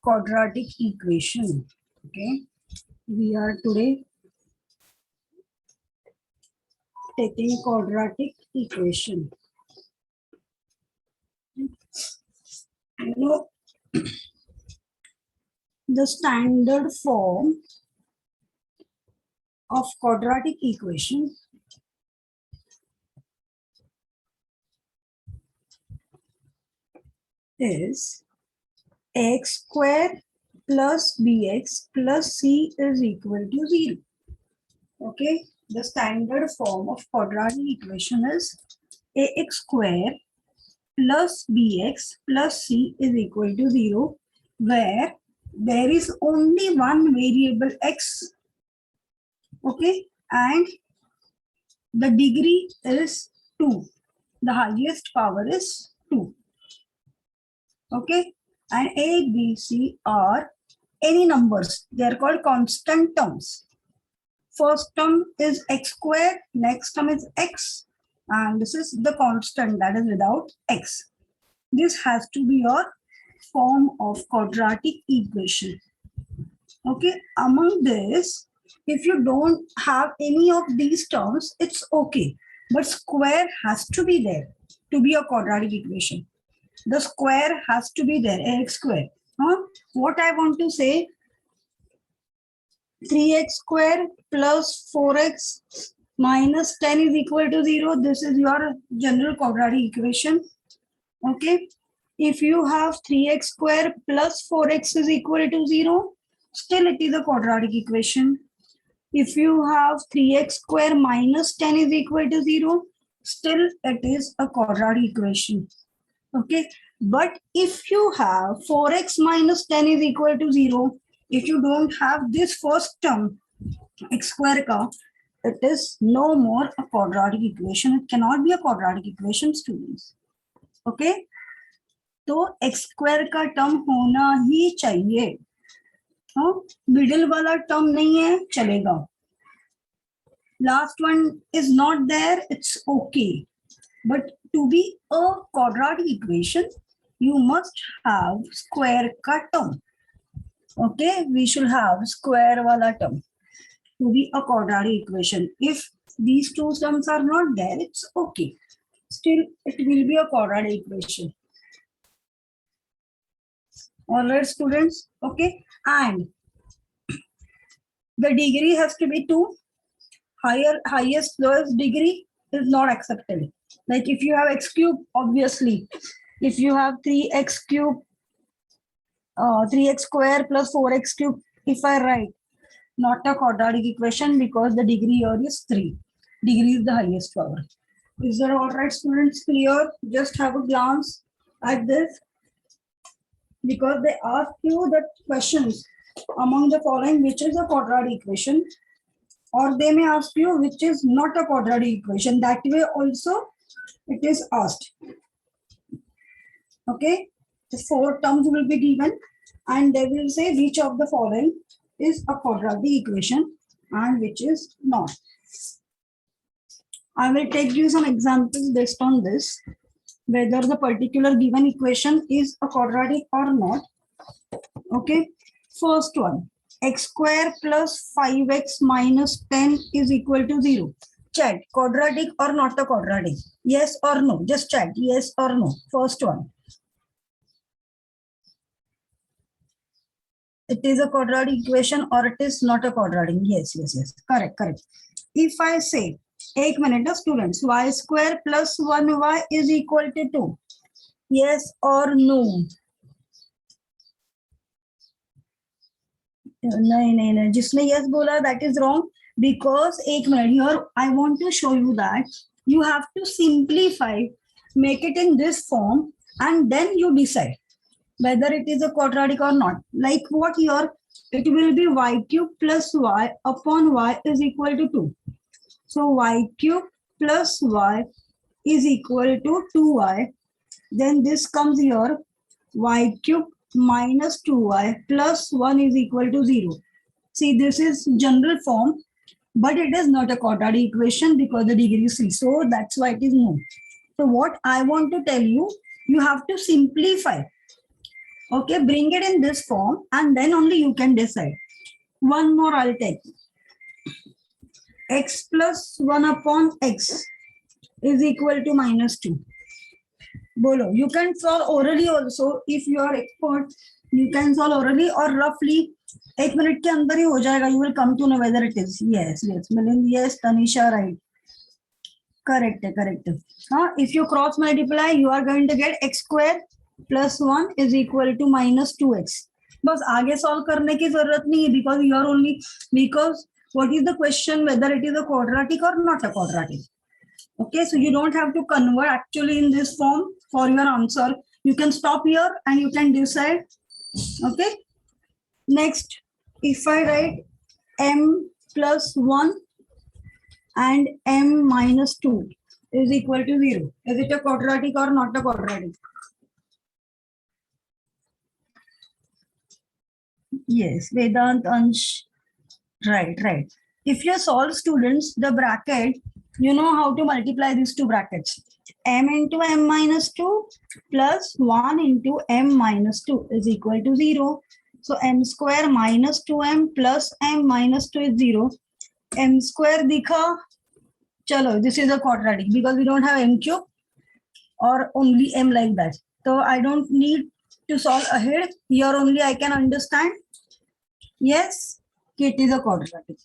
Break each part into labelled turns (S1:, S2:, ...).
S1: quadratic equation. Okay, we are today taking quadratic equation. You know, the standard form of quadratic equation is x square plus bx plus c is equal to 0. Okay, the standard form of quadratic equation is ax square plus bx plus c is equal to 0, where there is only one variable x, okay, and the degree is 2. The highest power is 2. Okay, and a, b, c are any numbers. They are called constant terms. First term is x square, next term is x, and this is the constant that is without x. This has to be your form of quadratic equation. Okay, among this, if you don't have any of these terms, it's okay, but square has to be there to be a quadratic equation. The square has to be there, ax square. What I want to say, 3x square plus 4x minus 10 is equal to 0. This is your general quadratic equation. Okay, if you have 3x square plus 4x is equal to 0, still it is a quadratic equation. If you have 3x square minus 10 is equal to 0, still it is a quadratic equation. Okay, but if you have 4x minus 10 is equal to 0, if you don't have this first term, x square ka, it is no more a quadratic equation. It cannot be a quadratic equation, students. Okay, तो x square का term होना ही चाहिए. Middle वाला term नहीं है, चलेगा. Last one is not there, it's okay. But to be a quadratic equation, you must have square ka term. Okay, we should have square wala term to be a quadratic equation. If these two terms are not there, it's okay. Still, it will be a quadratic equation. All right, students. Okay, and the degree has to be 2. Highest, lowest degree is not accepted. Like if you have x cube, obviously, if you have 3x cube, 3x square plus 4x cube, if I write, not a quadratic equation because the degree here is 3. Degree is the highest power. Is that all right, students? Clear? Just have a glance at this. Because they ask you the questions among the following, which is a quadratic equation, or they may ask you which is not a quadratic equation. That way also it is asked. Okay, the 4 terms will be given and they will say which of the following is a quadratic equation and which is not. I will take you some examples based on this, whether the particular given equation is a quadratic or not. Okay, first one, x square plus 5x minus 10 is equal to 0. Chat, quadratic or not a quadratic? Yes or no? Just chat, yes or no. First one. It is a quadratic equation or it is not a quadratic? Yes, yes, yes. Correct, correct. If I say, 1 minute, students, y square plus 1y is equal to 2. Yes or no? नहीं, जिसने yes बोला that is wrong, because 1 minute, here I want to show you that you have to simplify, make it in this form, and then you decide whether it is a quadratic or not. Like what here, it will be y cube plus y upon y is equal to 2. So y cube plus y is equal to 2y. Then this comes here, y cube minus 2y plus 1 is equal to 0. See, this is general form, but it is not a quadratic equation because the degree is 3. So that's why it is no. So what I want to tell you, you have to simplify. Okay, bring it in this form and then only you can decide. One more I'll take. X plus 1 upon x is equal to -2. Bolo. You can solve orally also if you are expert. You can solve orally or roughly. 1 minute के अंदर ही हो जाएगा. You will come to know whether it is. Yes, yes. Milind, yes. Tanisha, right. Correct, correct. If you cross multiply, you are going to get x square plus 1 is equal to -2x. बस आगे solve करने की जरूरत नहीं है because you are only because what is the question whether it is a quadratic or not a quadratic. Okay, so you don't have to convert actually in this form for your answer. You can stop here and you can decide. Okay. Next, if I write m plus 1 and m minus 2 is equal to 0. Is it a quadratic or not a quadratic? Yes, Vedant, Ansh. Right, right. If you solve, students, the bracket, you know how to multiply these two brackets. M into m minus 2 plus 1 into m minus 2 is equal to 0. So m square minus 2m plus m minus 2 is 0. M square dikha. Chalo, this is a quadratic because we don't have m cube or only m like that. So I don't need to solve ahead. Here only I can understand. Yes, it is a quadratic.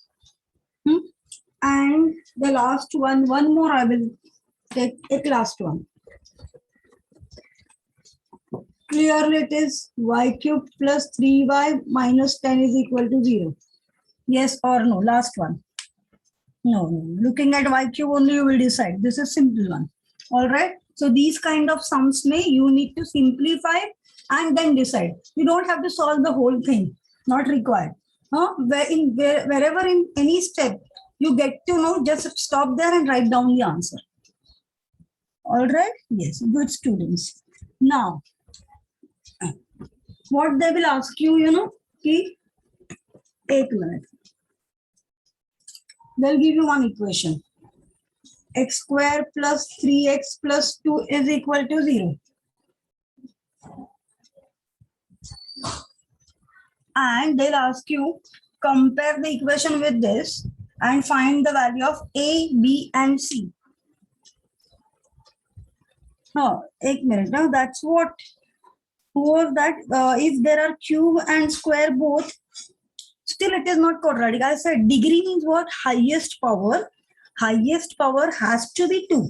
S1: And the last one more I will take a last one. Clearly it is y cube plus 3y minus 10 is equal to 0. Yes or no? Last one. No. Looking at y cube only you will decide. This is simple one. All right. So these kind of sums you need to simplify and then decide. You don't have to solve the whole thing. Not required. Wherever in any step you get to know, just stop there and write down the answer. All right. Yes. Good students. Now, what they will ask you, ki 8 minutes. They'll give you one equation. X square plus 3x plus 2 is equal to 0. And they'll ask you, compare the equation with this and find the value of A, B, and C. No, 1 minute. Now that's what. Who was that? If there are cube and square both, still it is not quadratic. I said degree means what? Highest power. Highest power has to be 2.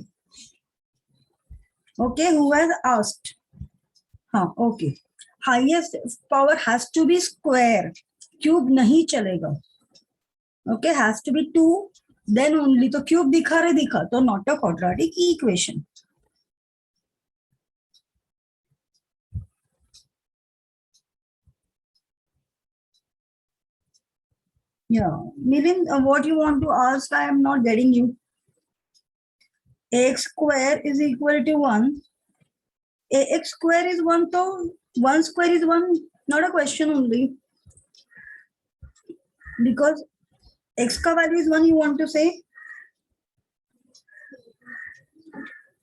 S1: Okay, who has asked? Okay. Highest power has to be square. Cube nahi chalega. Okay, has to be 2. Then only to cube dikha re dikha. So not a quadratic equation. Yeah. Milind, what you want to ask, I am not getting you. Ax square is equal to 1. Ax square is 1, so 1 square is 1. Not a question only. Because x ka value is 1, you want to say?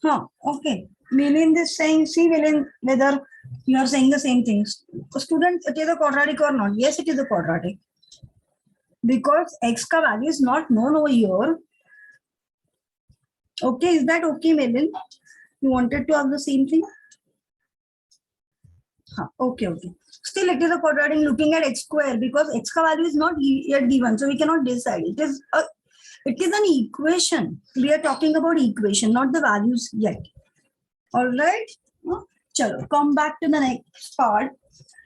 S1: Okay. Milind is saying, see Milind, whether you are saying the same things. Student, it is a quadratic or not? Yes, it is a quadratic. Because x ka value is not known over here. Okay, is that okay, Milind? You wanted to have the same thing? Okay. Still, it is a quadratic looking at x square because x ka value is not yet given, so we cannot decide. It is an equation. We are talking about equation, not the values yet. All right. Chalo, come back to the next part.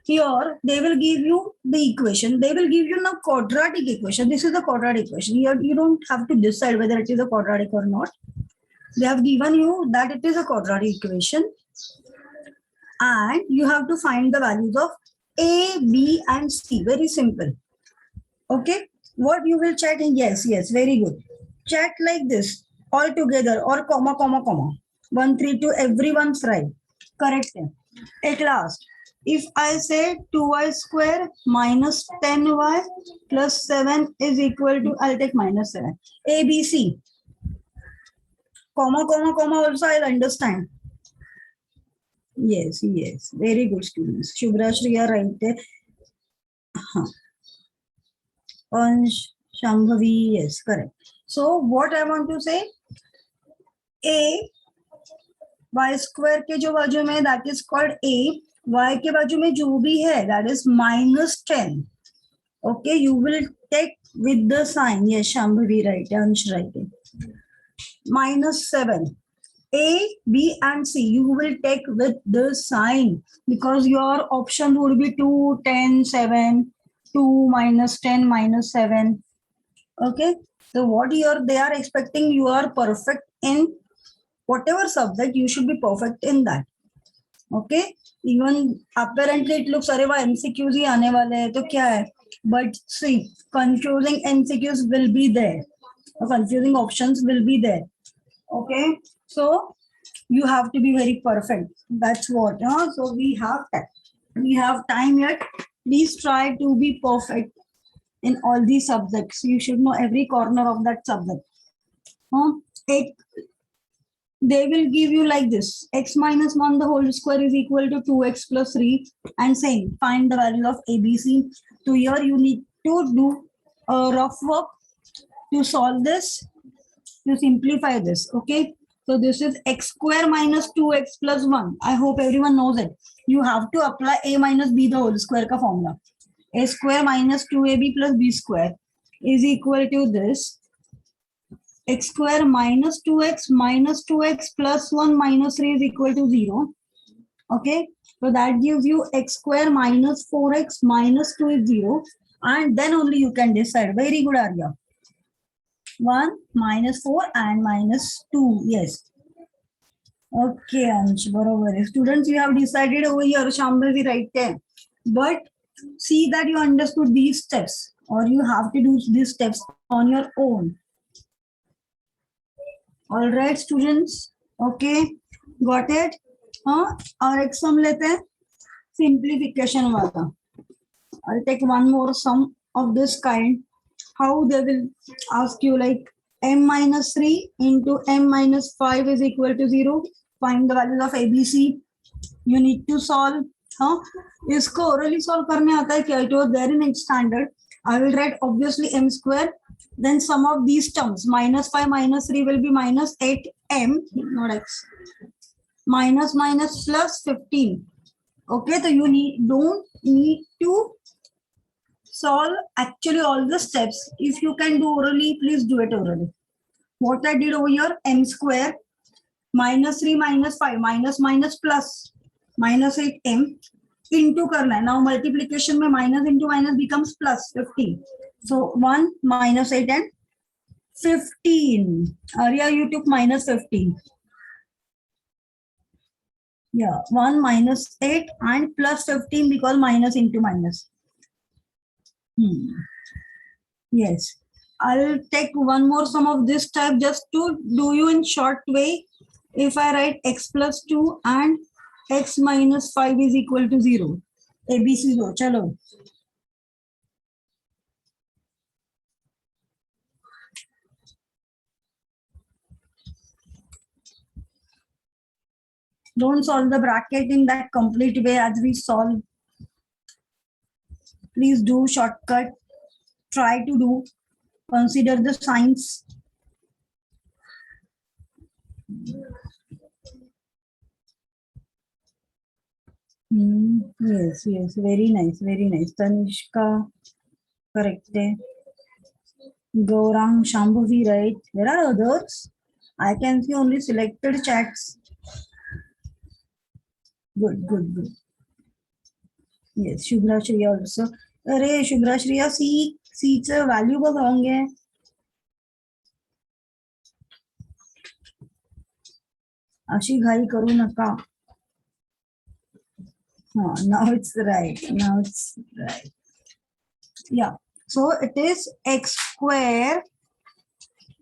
S1: Here, they will give you the equation. They will give you a quadratic equation. This is a quadratic equation. Here, you don't have to decide whether it is a quadratic or not. They have given you that it is a quadratic equation. And you have to find the values of A, B, and C. Very simple. Okay. What you will chat in? Yes. Very good. Chat like this all together or comma. 1, 3, 2. Everyone's right. Correct. At last, if I say 2y square minus 10y plus 7 is equal to, I'll take minus 7. A, B, C. Comma also I'll understand. Yes, yes. Very good students. Shubhra Shriya right there. Huh. Ansh, Shambhavi, yes, correct. So what I want to say, a y square के जो बाजू में that is called a, y के बाजू में जो भी है that is -10. Okay, you will take with the sign. Yes, Shambhavi right, Ansh right. -7. A, B, and C, you will take with the sign because your option would be 2, 10, 7, 2, -10, -7. Okay, so what they are expecting, you are perfect in whatever subject, you should be perfect in that. Okay, even apparently it looks अरे वाह MCQs ही आने वाले हैं तो क्या है, but see, confusing MCQs will be there, confusing options will be there. Okay, so you have to be very perfect. That's what. So we have time yet. Please try to be perfect in all these subjects. You should know every corner of that subject. They will give you like this: x minus 1 the whole square is equal to 2x plus 3, and saying find the value of ABC. So here you need to do a rough work to solve this, to simplify this. Okay, so this is x square minus 2x plus 1. I hope everyone knows it. You have to apply a minus b the whole square ka formula. A square minus 2ab plus b square is equal to this: x square minus 2x plus 1 minus 3 is equal to 0. Okay, so that gives you x square minus 4x minus 2 is 0, and then only you can decide. Very good, Arya. 1, -4 and -2. Yes. Okay, Ansh, barobar. Students, you have decided over here, Shambhavi right there. But see that you understood these steps, or you have to do these steps on your own. All right, students. Okay, got it? और एक sum लेते हैं simplification वाला. I'll take one more sum of this kind. How they will ask you like m minus 3 into m minus 5 is equal to 0. Find the value of ABC. You need to solve. इसको orally solve करने आता है क्या? It was there in standard. I will write obviously m square. Then sum of these terms, -5 minus 3 will be -8m, not x. Minus plus 15. Okay, so you don't need to solve actually all the steps. If you can do orally, please do it orally. What I did over here, m square, -3 minus 5, minus plus, -8m into करना है. Now multiplication में minus into minus becomes plus 15. So 1 minus 8 and 15. Arya, you took -15. Yeah, 1 minus 8 and plus 15 because minus into minus. Yes, I'll take one more sum of this type just to do you in short way. If I write x plus 2 and x minus 5 is equal to 0. ABC do, chalo. Don't solve the bracket in that complete way as we solve. Please do shortcut. Try to do. Consider the signs. Yes, very nice. Tanishka, correct. Gaurang, Shambhavi, right? Where are others? I can see only selected chats. Good. Yes, Shubhra Shriya also. अरे Shubhra Shriya, C's value was wrong है. अशी घाई करू नका. Now it's right. Yeah. So it is x square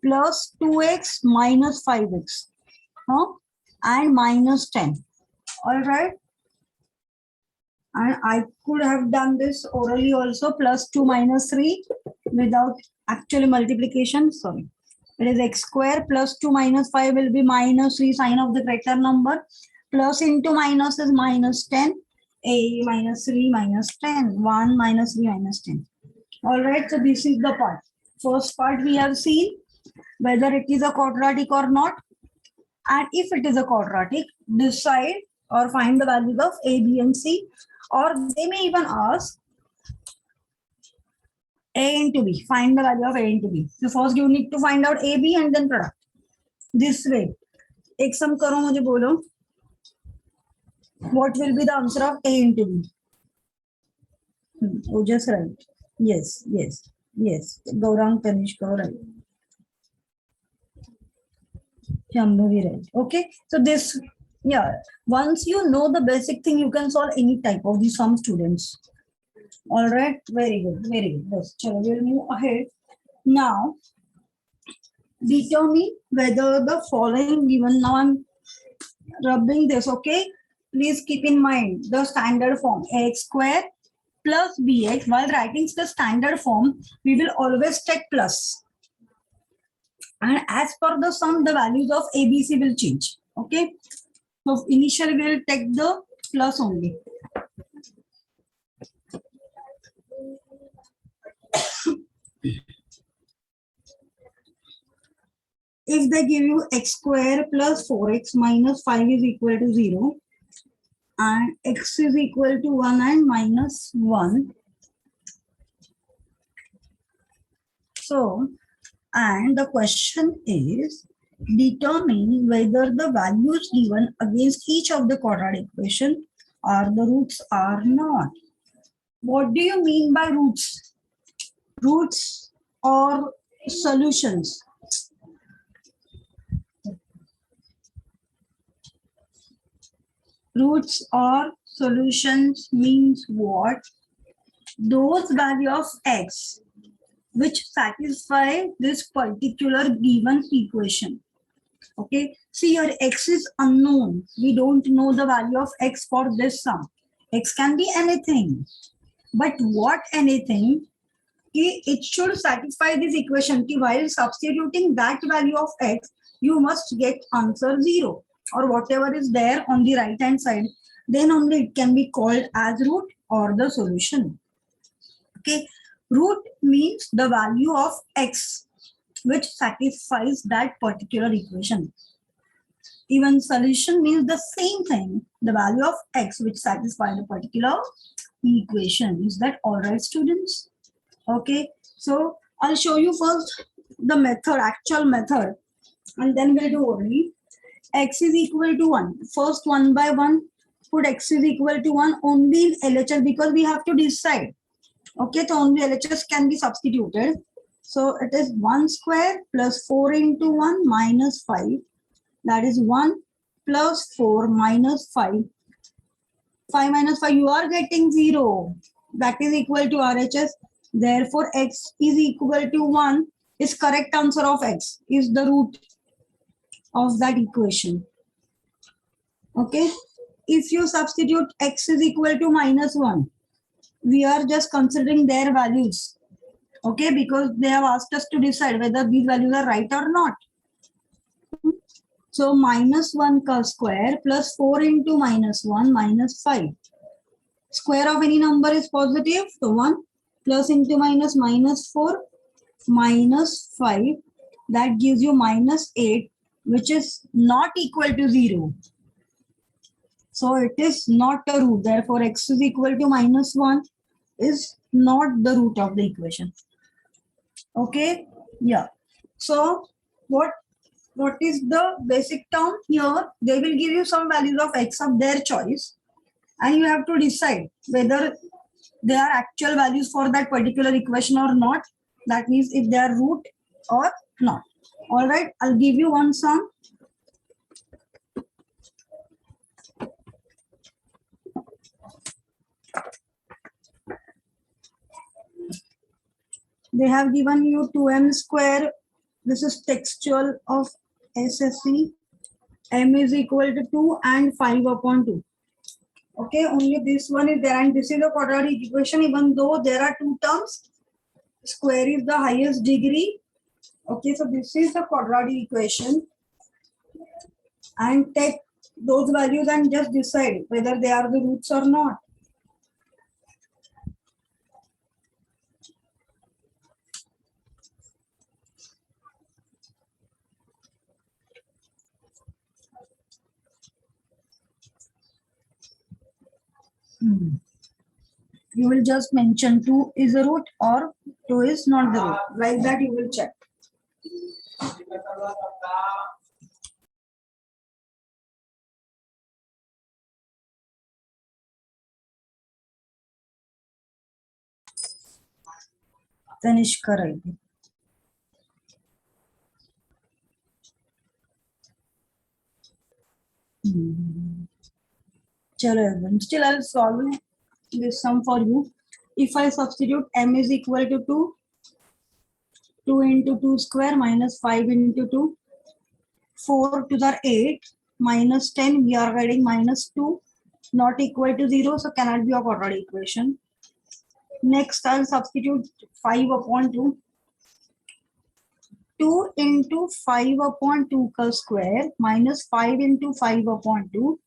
S1: plus 2x minus 5x. And minus 10. All right. And I could have done this orally also, plus 2 minus 3 without actually multiplication. Sorry. It is x square plus 2 minus 5 will be -3 sign of the greater number Plus into minus is minus 10. A minus 3 minus 10. 1 minus 3 minus 10. All right, so this is the part. First part we have seen whether it is a quadratic or not. And if it is a quadratic, decide or find the values of A, B, and C. Or they may even ask A into B. Find the value of A into B. So first you need to find out A, B, and then product. This way. एक sum करो मुझे बोलो. What will be the answer of A into B? Oh, just right. Yes, yes, yes. Gaurang, Tanishka, right. Shambhavi, right. Okay. So this, yeah. Once you know the basic thing, you can solve any type of these sum, students. All right. Very good. Very good. Yes. So we'll move ahead. Now, determine whether the following given. Now I'm rubbing this. Okay. Please keep in mind the standard form ax square plus bx. While writing the standard form, we will always take plus. And as per the sum, the values of ABC will change. Okay. So initially we will take the plus only. If they give you x square plus 4x minus 5 is equal to 0 and x is equal to 1 and minus 1. So, and the question is determine whether the values given against each of the quadratic equation are the roots or not. What do you mean by roots? Roots or solutions? Roots or solutions means what? Those value of x which satisfy this particular given equation. Okay, see your x is unknown. We don't know the value of x for this sum. X can be anything, but what anything? It should satisfy this equation. While substituting that value of x, you must get answer 0 or whatever is there on the right hand side. Then only it can be called as root or the solution. Okay, root means the value of x which satisfies that particular equation. Even solution means the same thing, the value of x which satisfies the particular equation. Is that all right, students? Okay, so I'll show you first the method, actual method, and then we'll do only x is equal to 1. First, 1 by 1, put x is equal to 1 only in LHS because we have to decide. Okay, so only LHS can be substituted. So it is 1 square plus 4 into 1 minus 5. That is 1 plus 4 minus 5. 5 minus 5, you are getting 0. That is equal to RHS. Therefore, x is equal to 1 is correct answer of x, is the root of that equation. Okay. If you substitute x is equal to minus 1, we are just considering their values. Okay, because they have asked us to decide whether these values are right or not. So minus 1 ka square plus 4 into minus 1 minus 5. Square of any number is positive, so 1 plus into minus minus 4 minus 5. That gives you minus 8, which is not equal to 0. So it is not a root. Therefore, x is equal to minus 1 is not the root of the equation. Okay, yeah. So what is the basic term here? They will give you some values of x of their choice, and you have to decide whether they are actual values for that particular equation or not. That means if they are root or not. All right, I'll give you one sum. They have given you 2m square. This is textual of SSC. M is equal to 2 and 5 upon 2. Okay, only this one is there, and this is a quadratic equation. Even though there are two terms, square is the highest degree. Okay, so this is the quadratic equation. And take those values and just decide whether they are the roots or not. You will just mention 2 is a root or 2 is not the root. Like that you will check. Finish करेंगे. Still I'll solve this sum for you. If I substitute m is equal to 2, 2 into 2 square minus 5 into 2, 4 to the 8 minus 10, we are getting minus 2, not equal to 0, so cannot be a quadratic equation. Next I'll substitute 5 upon 2. 2 into 5 upon 2 का square minus 5 into 5 upon 2.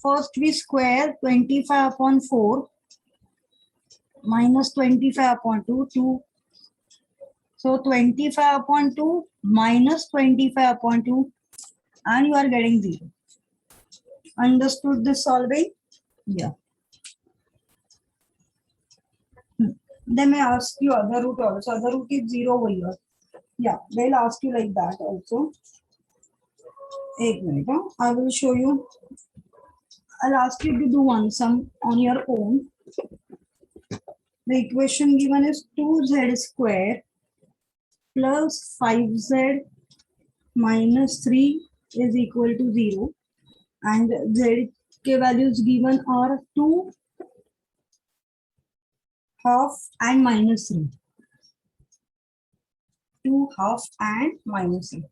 S1: First we square 25 upon 4 minus 25 upon 2, 2. So 25 upon 2 minus 25 upon 2 and you are getting 0. Understood this solving? Yeah. They may ask you other root also. Other root is 0 over here. Yeah, they'll ask you like that also. एक minute, huh? I will show you. I'll ask you to do one sum on your own. The equation given is 2z square plus 5z minus 3 is equal to 0. And z के values given are 2, half and minus 3. 2, half and minus 3.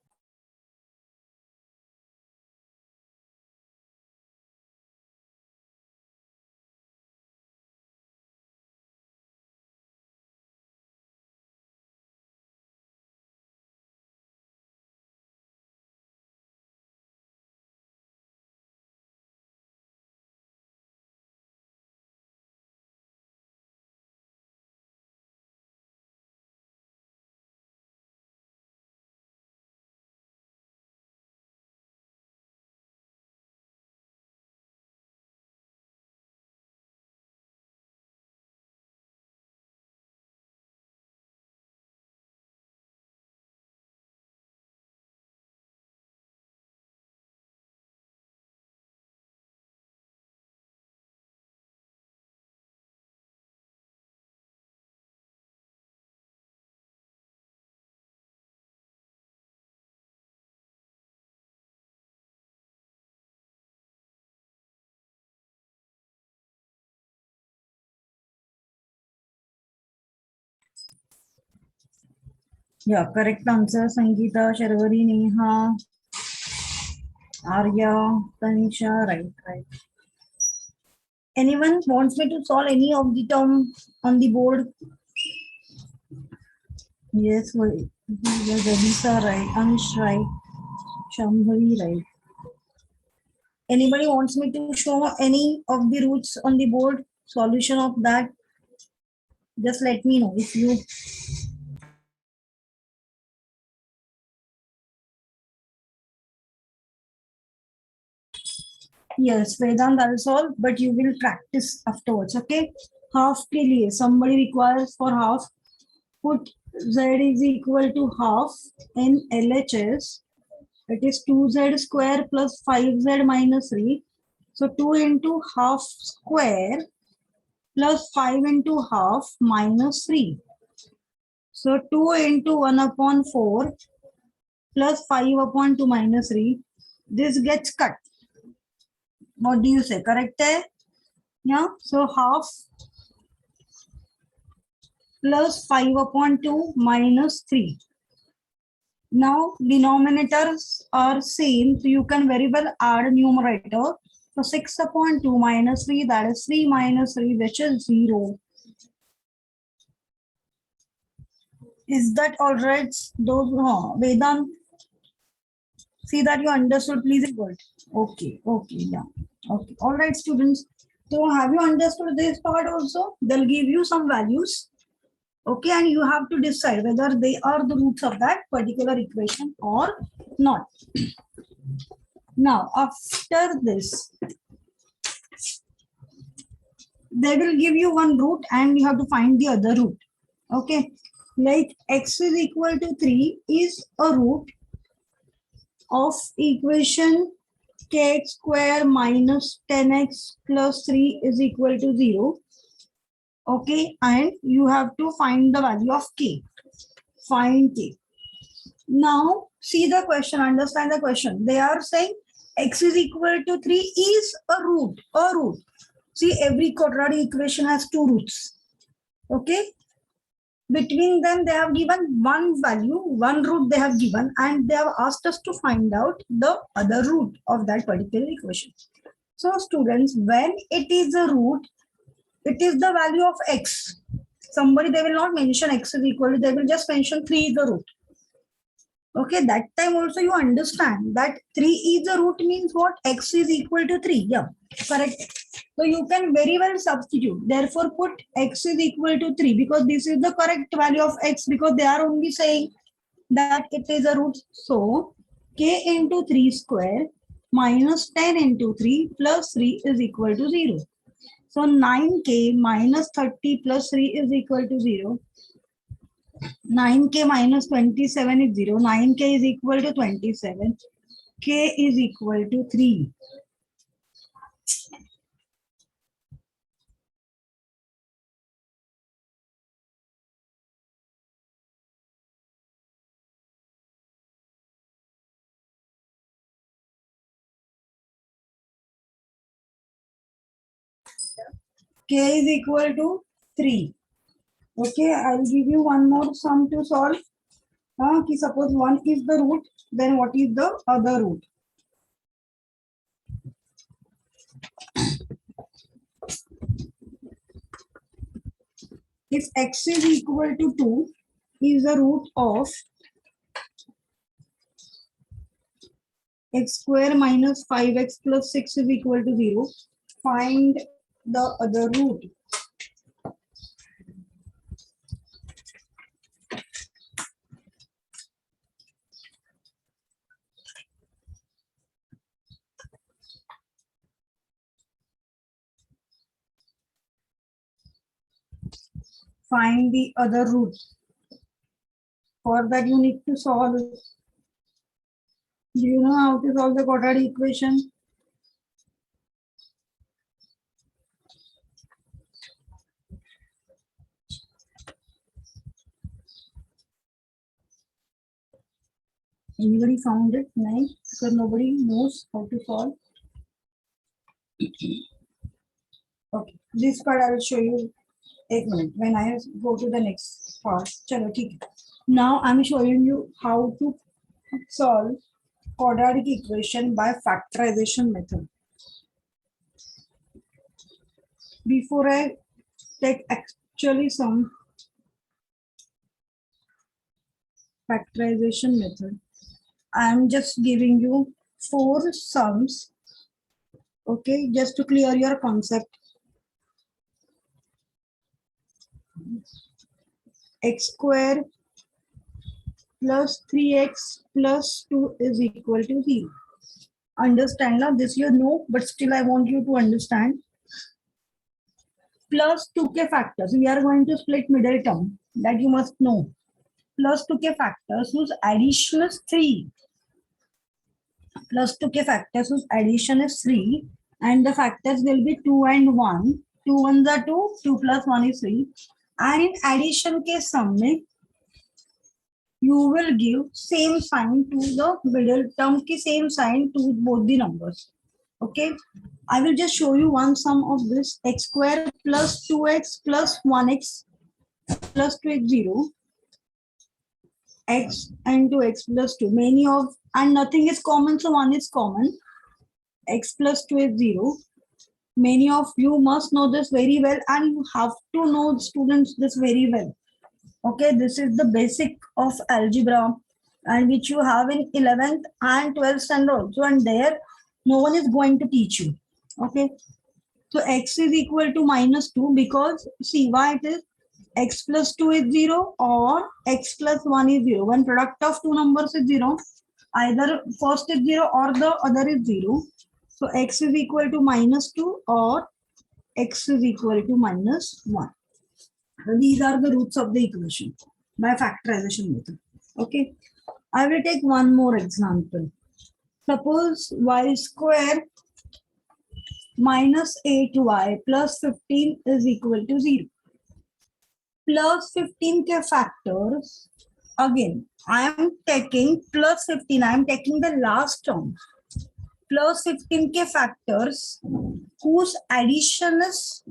S1: Yeah, correct answer. Sangeeta, Sharvari, Neha, Arya, Tanisha, right. Anyone wants me to solve any of the term on the board? Yes, Jadisa, right. Anish, right. Shambhavi, right. Anybody wants me to show any of the roots on the board? Solution of that? Just let me know if you. Yes, Vedant I'll solve, but you will practice afterwards, okay? Half के लिए somebody requires for half. Put z is equal to half in LHS. It is 2z square plus 5z minus 3. So 2 into half square plus 5 into half minus 3. So 2 into 1 upon 4 plus 5 upon 2 minus 3. This gets cut. What do you say? Correct? Yeah. So half plus 5 upon 2 minus 3. Now denominators are same, so you can very well add numerator. So 6 upon 2 minus 3, that is 3 minus 3, which is 0. Is that all right? Those Vedant? See that you understood, please report. Okay, okay, yeah. Okay, all right, students. So have you understood this part also? They'll give you some values. Okay, and you have to decide whether they are the roots of that particular equation or not. Now, after this, they will give you one root and you have to find the other root. Okay, like x is equal to 3 is a root of equation kx square minus 10x plus 3 is equal to 0. Okay, and you have to find the value of k. Find k. Now, see the question, understand the question. They are saying x is equal to 3 is a root, a root. See, every quadratic equation has two roots. Okay, between them they have given one value, one root they have given, and they have asked us to find out the other root of that particular equation. So students, when it is a root, it is the value of x. Somebody, they will not mention x is equal to, they will just mention 3 is the root. Okay, that time also you understand that 3 is the root means what? X is equal to 3. Yeah, correct. So you can very well substitute. Therefore, put x is equal to 3 because this is the correct value of x, because they are only saying that it is a root. So k into 3 square minus 10 into 3 plus 3 is equal to 0. So 9k minus 30 plus 3 is equal to 0. 9k minus 27 is 0. 9k is equal to 27. K is equal to 3. K is equal to 3. Okay, I'll give you one more sum to solve. Suppose 1 is the root, then what is the other root? If x is equal to 2 is the root of x square minus 5x plus 6 is equal to 0, find the other root. Find the other root. For that you need to solve. Do you know how to solve the quadratic equation? Anybody found it? No, because nobody knows how to solve. Okay, this part I will show you a minute when I go to the next part. Chalo, theek hai. Now I'm showing you how to solve quadratic equation by factorization method. Before I take actually some factorization method, I'm just giving you 4 sums. Okay, just to clear your concept. X square plus 3x plus 2 is equal to 0. Understand now? This you know, but still I want you to understand. Plus 2k factors. We are going to split middle term. That you must know. Plus 2k factors whose addition is 3. Plus 2k factors whose addition is 3. And the factors will be 2 and 1. 2 ones are 2. 2 plus 1 is 3. And in addition ke sum mein, you will give same sign to the middle term ki same sign to both the numbers. Okay, I will just show you one sum of this. X square plus 2x plus 1x plus 2 is 0. X and 2x plus 2. Many of, and nothing is common, so 1 is common. X plus 2 is 0. Many of you must know this very well, and you have to know, students, this very well. Okay, this is the basic of algebra. and which you have in 11th and 12th standard also, and there no one is going to teach you. Okay, so x is equal to -2 because see why it is x plus 2 is 0 or x plus 1 is 0. When product of two numbers is 0, either first is 0 or the other is 0. So x is equal to -2 or x is equal to -1. These are the roots of the equation by factorization method. Okay, I will take one more example. Suppose y square minus 8y plus 15 is equal to 0. Plus 15 के factors, again I am taking plus 15, I am taking the last term. Plus 15 के factors whose addition is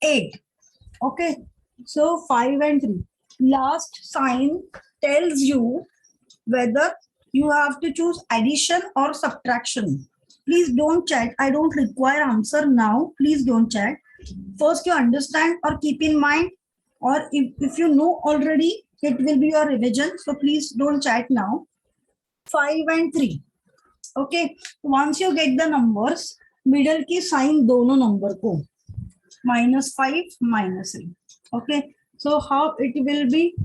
S1: 8. Okay, so 5 and 3. Last sign tells you whether you have to choose addition or subtraction. Please don't chat. I don't require answer now. Please don't chat. First you understand or keep in mind, or if you know already, it will be your revision. So please don't chat now. 5 and 3. Okay. Once you get the numbers, middle की sign दोनों number को. -5, -3. Okay. So how it will be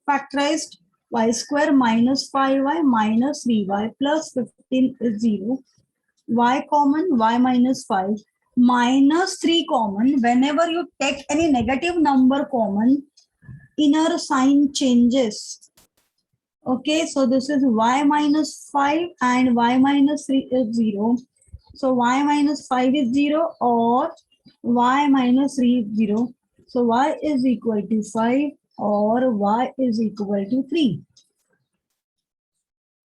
S1: factorized? Y square minus 5y minus 3y plus 15 is 0. Y common, y minus 5 minus 3 common. Whenever you take any negative number common, inner sign changes. Okay, so this is y minus 5 and y minus 3 is 0. So y minus 5 is 0 or y minus 3 is 0. So y is equal to 5 or y is equal to 3.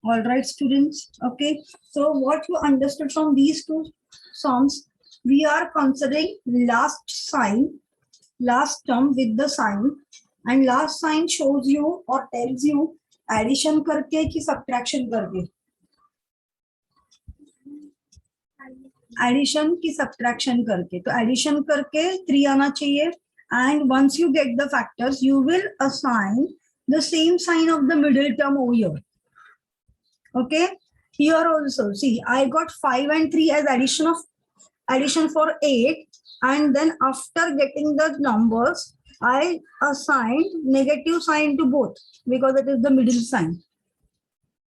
S1: All right, students. Okay, so what you understood from these two sums, we are considering last sign, last term with the sign, and last sign shows you or tells you addition करके कि subtraction करके. Addition की subtraction करके. तो addition करके 3 आना चाहिए. And once you get the factors, you will assign the same sign of the middle term over here. Okay, here also see I got 5 and 3 as addition for 8, and then after getting the numbers I assigned negative sign to both because it is the middle sign.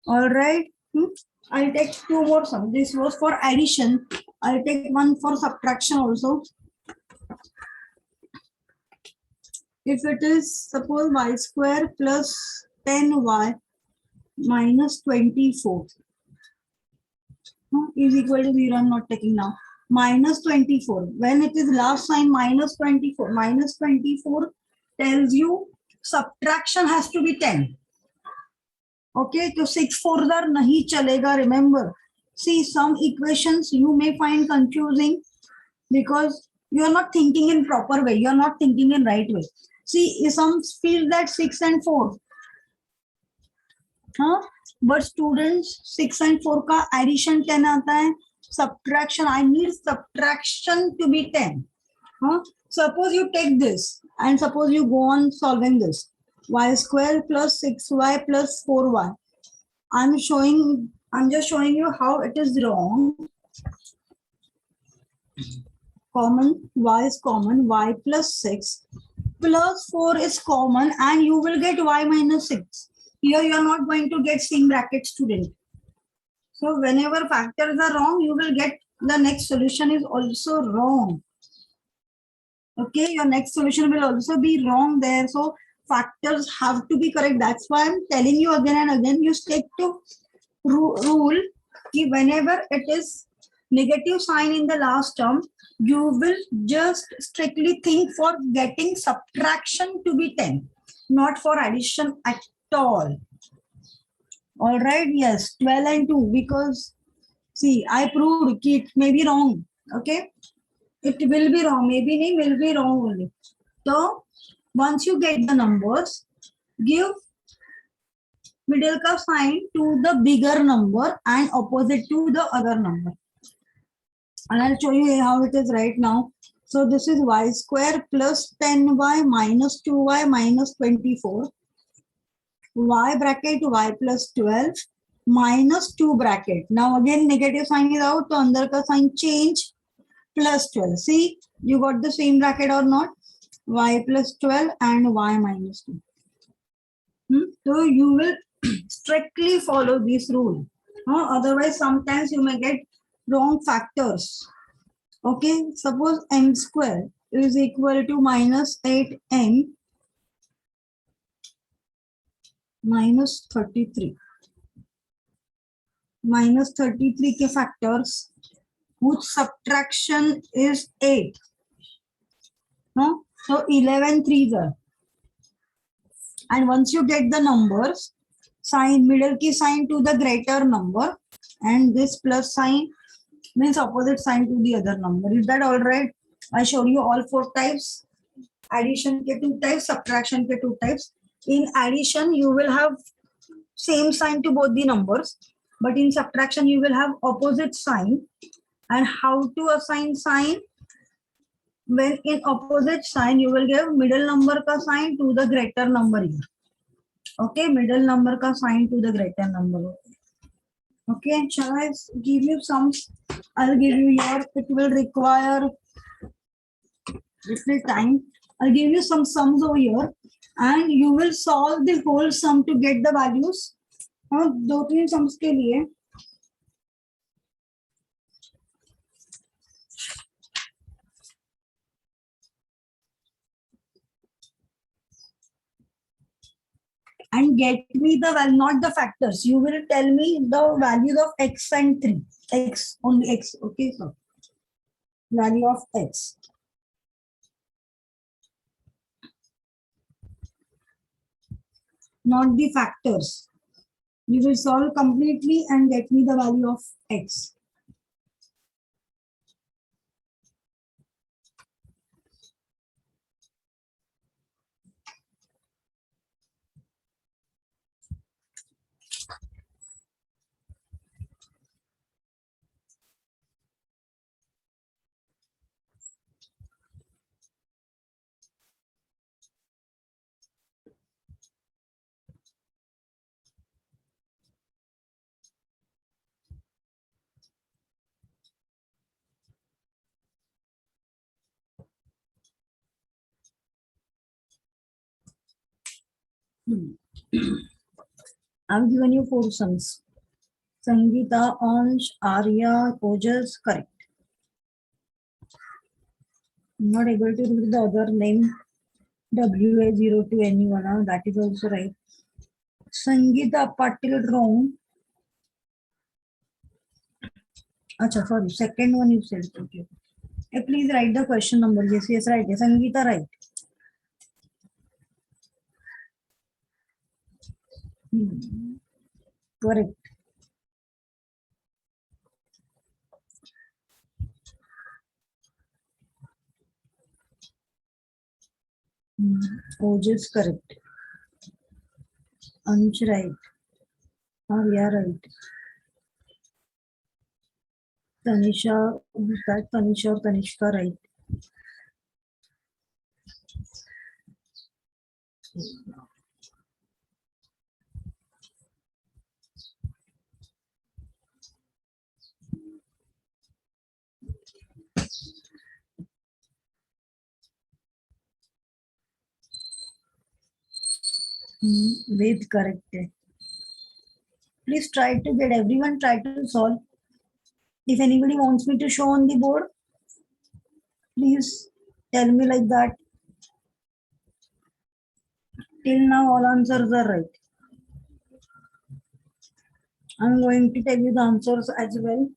S1: All right, I'll take two more sums. This was for addition. I'll take one for subtraction also. If it is suppose y square plus 10y minus 24 is equal to 0. I'm not taking now. Minus 24. When it is last sign minus 24, minus 24 tells you subtraction has to be 10. Okay, so 6 4s are nahi chalega. Remember, see some equations you may find confusing because you are not thinking in proper way. You are not thinking in right way. See, some feel that 6 and 4. But students 6 and 4 का addition 10 आता है, subtraction I need subtraction to be 10. Suppose you take this and suppose you go on solving this. Y square plus 6y plus 4y. I'm just showing you how it is wrong. Common, y is common, y plus 6 plus 4 is common, and you will get y minus 6. Here you are not going to get same bracket, student. So whenever factors are wrong, you will get the next solution is also wrong. Okay, your next solution will also be wrong there. So factors have to be correct. That's why I'm telling you again and again, you stick to rule. Whenever it is negative sign in the last term, you will just strictly think for getting subtraction to be 10, not for addition at all. All right, yes, 12 and 2, because see, I proved it may be wrong. Okay, it will be wrong, maybe it will be wrong only. So once you get the numbers, give middle ka sign to the bigger number and opposite to the other number. And I'll show you how it is right now. So this is y square plus 10y minus 2y minus 24 y bracket y plus 12 minus 2 bracket. Now again negative sign is out, so अंदर का sign change plus 12. See, you got the same bracket or not? Y plus 12 and y minus 2. So you will strictly follow this rule. Otherwise, sometimes you may get wrong factors. Okay, suppose m square is equal to minus 8m minus 33. Minus 33 के factors whose subtraction is 8. No? So 11 threes are. And once you get the numbers, sign middle key sign to the greater number, and this plus sign means opposite sign to the other number. Is that all right? I showed you all 4 types. Addition के 2 types, subtraction के 2 types. In addition, you will have same sign to both the numbers, but in subtraction, you will have opposite sign. And how to assign sign? When in opposite sign, you will give middle number ka sign to the greater number here. Okay, middle number ka sign to the greater number. Okay, shall I give you some? I'll give you here. It will require little time. I'll give you some sums over here, and you will solve the whole sum to get the values. हाँ, 2-3 sums के लिए. And get me the value, not the factors. You will tell me the values of x and 3. X, only x. Okay, so value of x. Not the factors. You will solve completely and get me the value of x. I've given you 4 sums. Sangeeta, Ansh, Arya, Kojas, correct. I'm not able to read the other name. WA02 anyone, that is also right. Sangeeta Patil wrong. Acha, sorry, second one you said. Okay. Please write the question number. Yes, yes, right. Yes, Sangeeta, right. Correct. Kojas, correct. Ansh, right. Arya, right. Tanisha, who's that? Tanisha or Tanishka, right. Ved, correct. Please try to get everyone try to solve. If anybody wants me to show on the board, please tell me like that. Till now, all answers are right. I'm going to tell you the answers as well.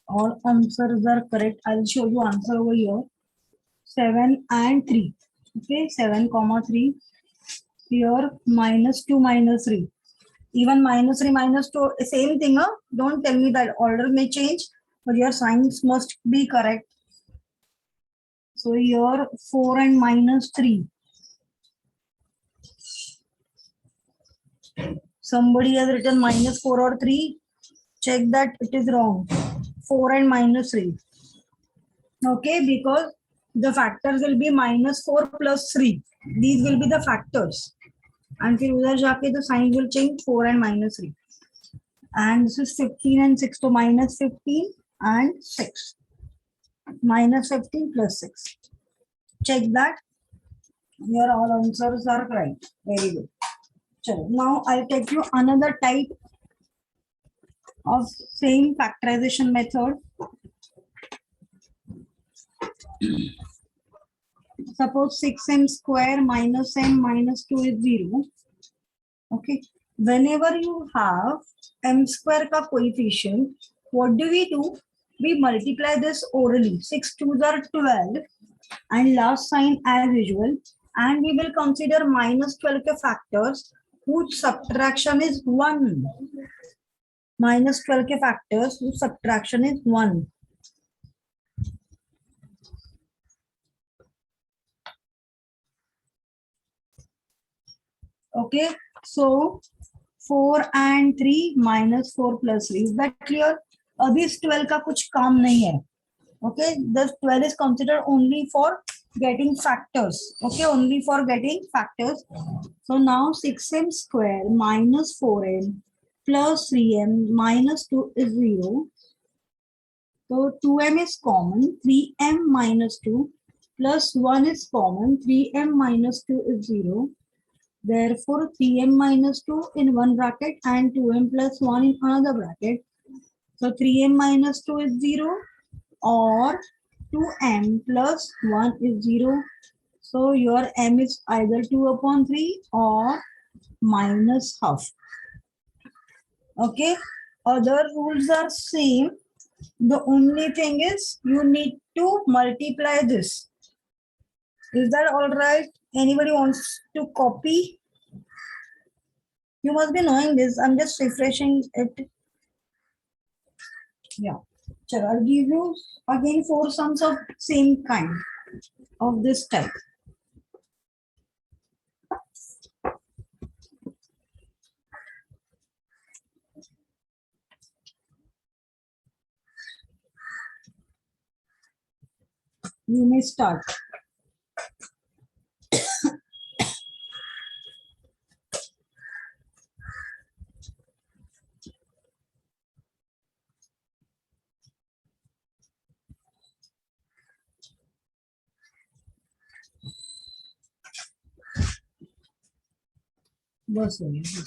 S1: All answers are correct. I'll show you answer over here. 7 and 3. Okay, 7 comma 3. Here minus 2 minus 3. Even minus 3 minus 2, same thing. Huh? Don't tell me that order may change, but your signs must be correct. So here 4 and minus 3. Somebody has written minus 4 or 3. Check that it is wrong. 4 and minus 3. Okay, because the factors will be minus 4 plus 3. These will be the factors. And फिर उधर जाके the sign will change 4 and minus 3. And this is 15 and 6, so minus 15 and 6. Minus 15 plus 6. Check that. Your all answers are right. Very good. So now I'll take you another type of same factorization method. Suppose 6m square minus m minus 2 is 0. Okay. Whenever you have m square ka coefficient, what do? We multiply this orally. 6 2s are 12 and last sign as usual. And we will consider minus 12 ke factors whose subtraction is 1. Minus 12 ke factors whose subtraction is 1. Okay, so 4 and 3 minus 4 plus 3. Is that clear? अभी इस 12 का कुछ काम नहीं है. Okay, the 12 is considered only for getting factors. Okay, only for getting factors. So now 6m square minus 4m plus 3m minus 2 is 0. So 2m is common, 3m minus 2 plus 1 is common, 3m minus 2 is 0. Therefore, 3m minus 2 in one bracket and 2m plus 1 in another bracket. So 3m minus 2 is 0 or 2m plus 1 is 0. So your m is either 2 upon 3 or minus half. Okay. Other rules are same. The only thing is you need to multiply this. Is that all right? Anybody wants to copy? You must be knowing this. I'm just refreshing it. Yeah. So I'll give you again 4 sums of same kind of this type. You may start. बस हो गया.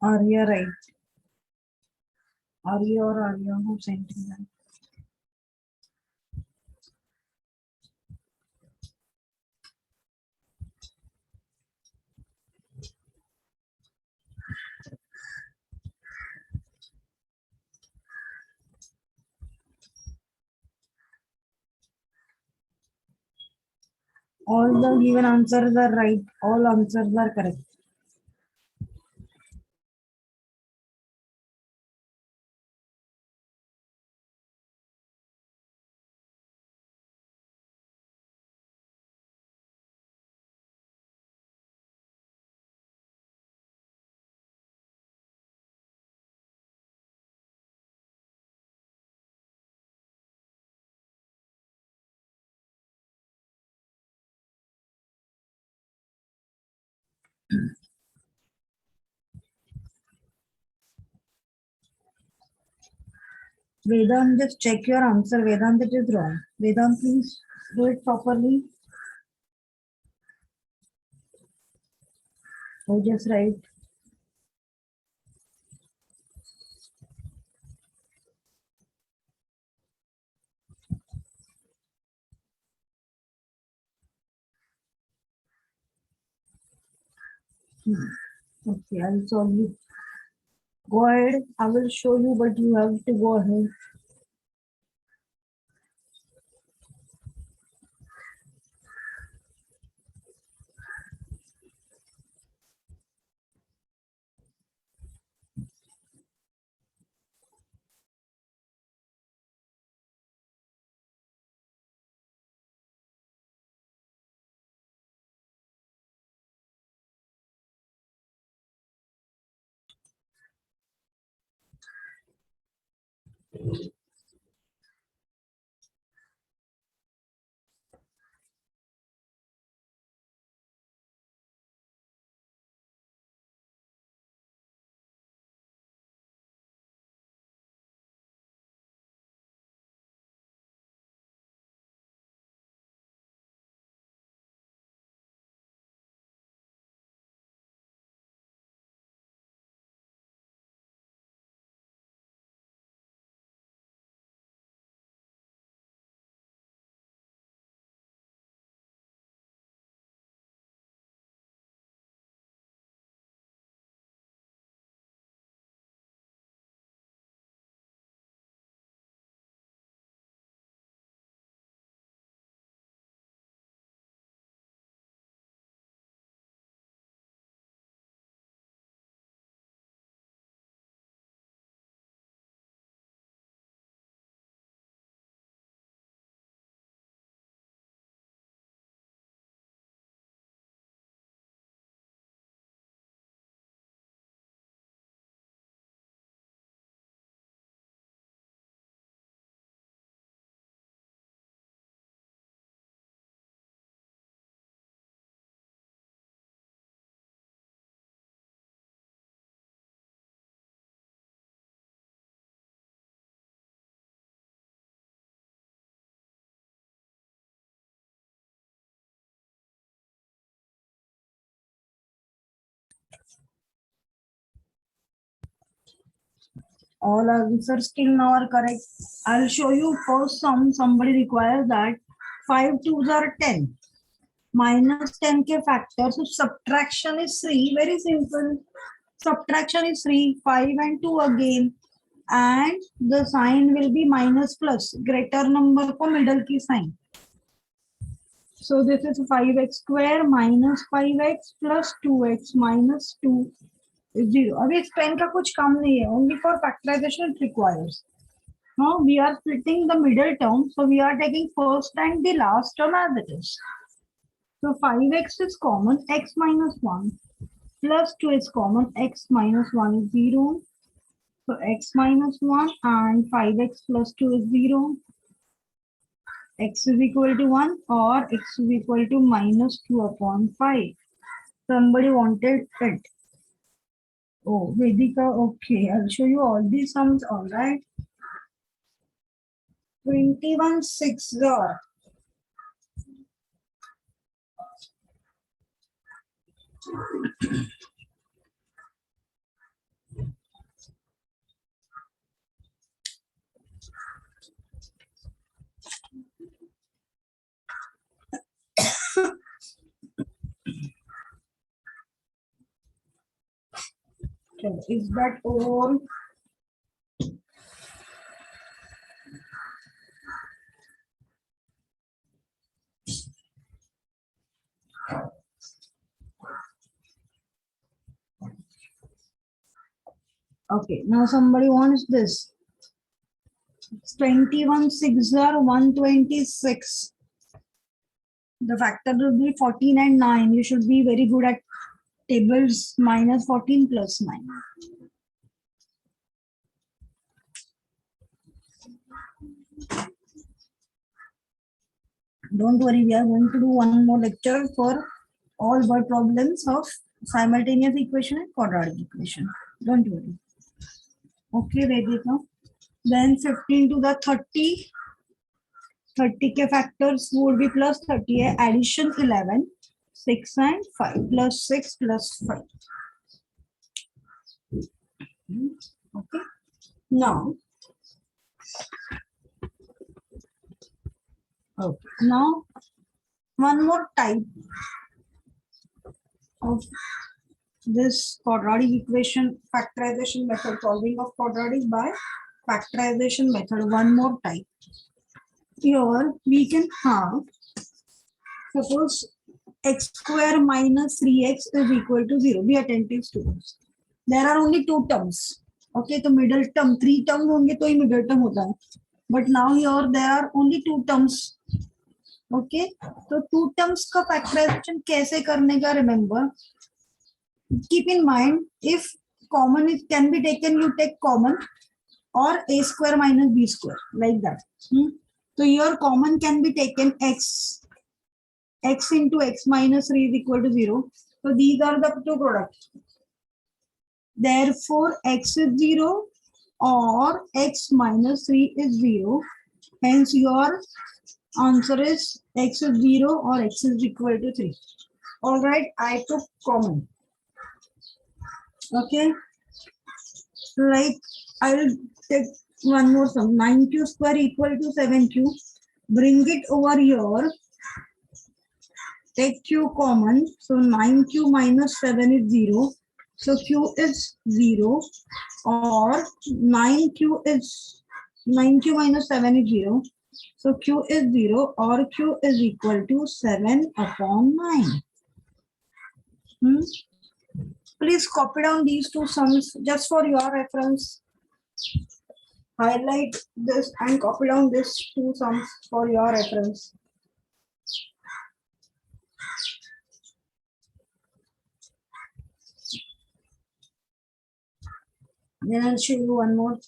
S1: Arya, right? Arya or Arya who sent me that? All the given answers are right. All answers are correct. Vedant, just check your answer. Vedant, it is wrong. Vedant, please do it properly. Oh, just right. Okay, I'll solve you. Go ahead. I will show you, but you have to go ahead. All answers till now are correct. I'll show you first sum. Somebody requires that 5 twos are 10. Minus 10 k factor. So subtraction is 3. Very simple. Subtraction is 3. 5 and 2 again. And the sign will be minus plus. Greater number को middle की sign. So this is 5x square minus 5x plus 2x minus 2 is 0. अभी इस pen का कुछ काम नहीं है. Only for factorization it requires. Now we are splitting the middle term. So we are taking first and the last term as it is. So 5x is common. X minus 1 plus 2 is common. X minus 1 is 0. So x minus 1 and 5x plus 2 is 0. X is equal to 1 or x is equal to minus 2 upon 5. Somebody wanted it. Oh, Vedika, okay. I'll show you all these sums, all right. 21 6 are. Is that all? Okay, now somebody wants this. 21 6 are 126. The factor will be 14 and 9. You should be very good at tables. Minus 14 plus 9. Don't worry, we are going to do one more lecture for all word problems of simultaneous equation and quadratic equation. Don't worry. Okay, ready now. Then 15 to the 30. 30 के factors would be plus 30 है. Addition 11. 6 and 5 plus 6 plus 5. Okay. Now, one more type of this quadratic equation factorization method, solving of quadratic by factorization method. One more type. Here we can have, suppose x square minus 3x is equal to 0. Be attentive students. There are only two terms. Okay, so middle term, three terms होंगे तो ही middle term होता है. But now here there are only two terms. Okay, so two terms का factorization कैसे करने का, remember. Keep in mind, if common it can be taken, you take common, or a square minus b square, like that. So your common can be taken x into x minus 3 is equal to 0. So these are the two products. Therefore, x is 0 or x minus 3 is 0. Hence, your answer is x is 0 or x is equal to 3. All right, I took common. Okay, like I will take one more sum. 9q square equal to 7q. Bring it over here. Take q common. So 9q minus 7 is 0. So q is 0, or 9q minus 7 is 0. So q is 0, or q is equal to 7 upon 9. Please copy down these two sums just for your reference. Highlight this and copy down these two sums for your reference. Then I'll show you one more.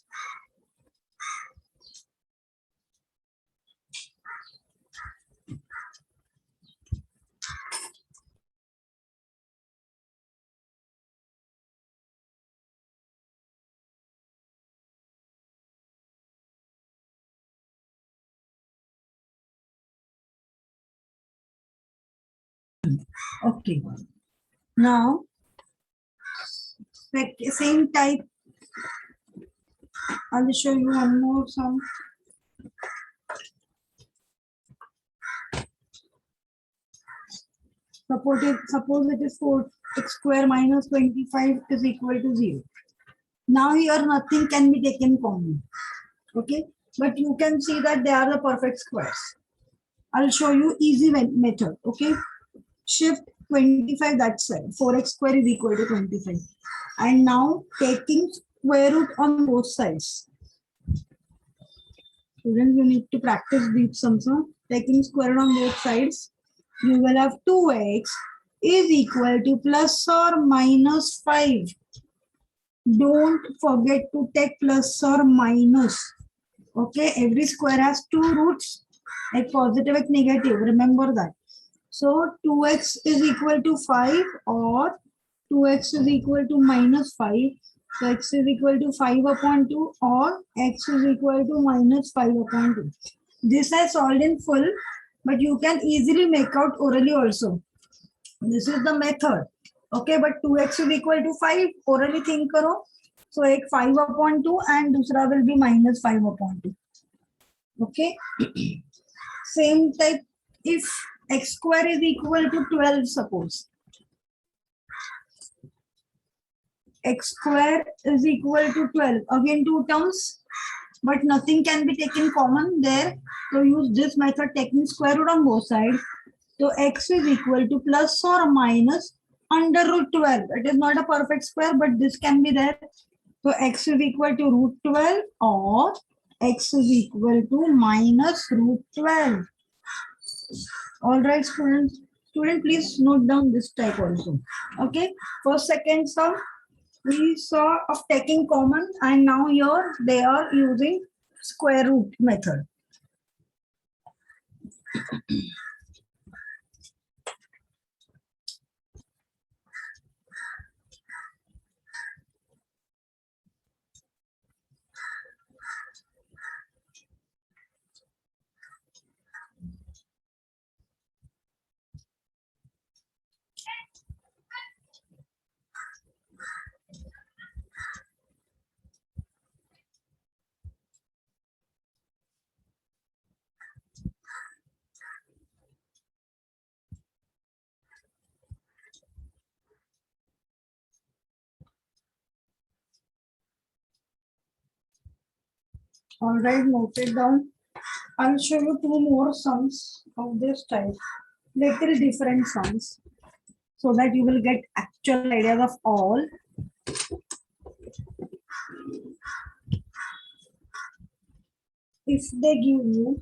S1: Okay. Now, same type. I'll show you one more sum. Suppose it is 4x square minus 25 is equal to 0. Now here nothing can be taken common. Okay, but you can see that they are the perfect squares. I'll show you easy method. Okay, shift 25 that side. 4x square is equal to 25. And now taking square root on both sides. Students, you need to practice these sums. Taking square root on both sides, you will have 2x is equal to plus or minus 5. Don't forget to take plus or minus. Okay, every square has two roots, a positive and negative. Remember that. So 2x is equal to 5 or 2x is equal to minus 5. So x is equal to 5 upon 2 or x is equal to minus 5 upon 2. This I solved in full, but you can easily make out orally also. This is the method. Okay, but 2x is equal to 5. Orally think karo. So एक 5 upon 2 and दूसरा will be minus 5 upon 2. Okay. Same type, if x square is equal to 12, suppose. X square is equal to 12. Again two terms, but nothing can be taken common there. So use this method, taking square root on both sides. So x is equal to plus or minus under root 12. It is not a perfect square, but this can be there. So x is equal to root 12 or x is equal to minus root 12. All right, students. Student, please note down this type also. Okay. First, second sum we saw of taking common, and now here they are using square root method. All right, note it down. I'll show you two more sums of this type, little different sums, so that you will get actual ideas of all. If they give you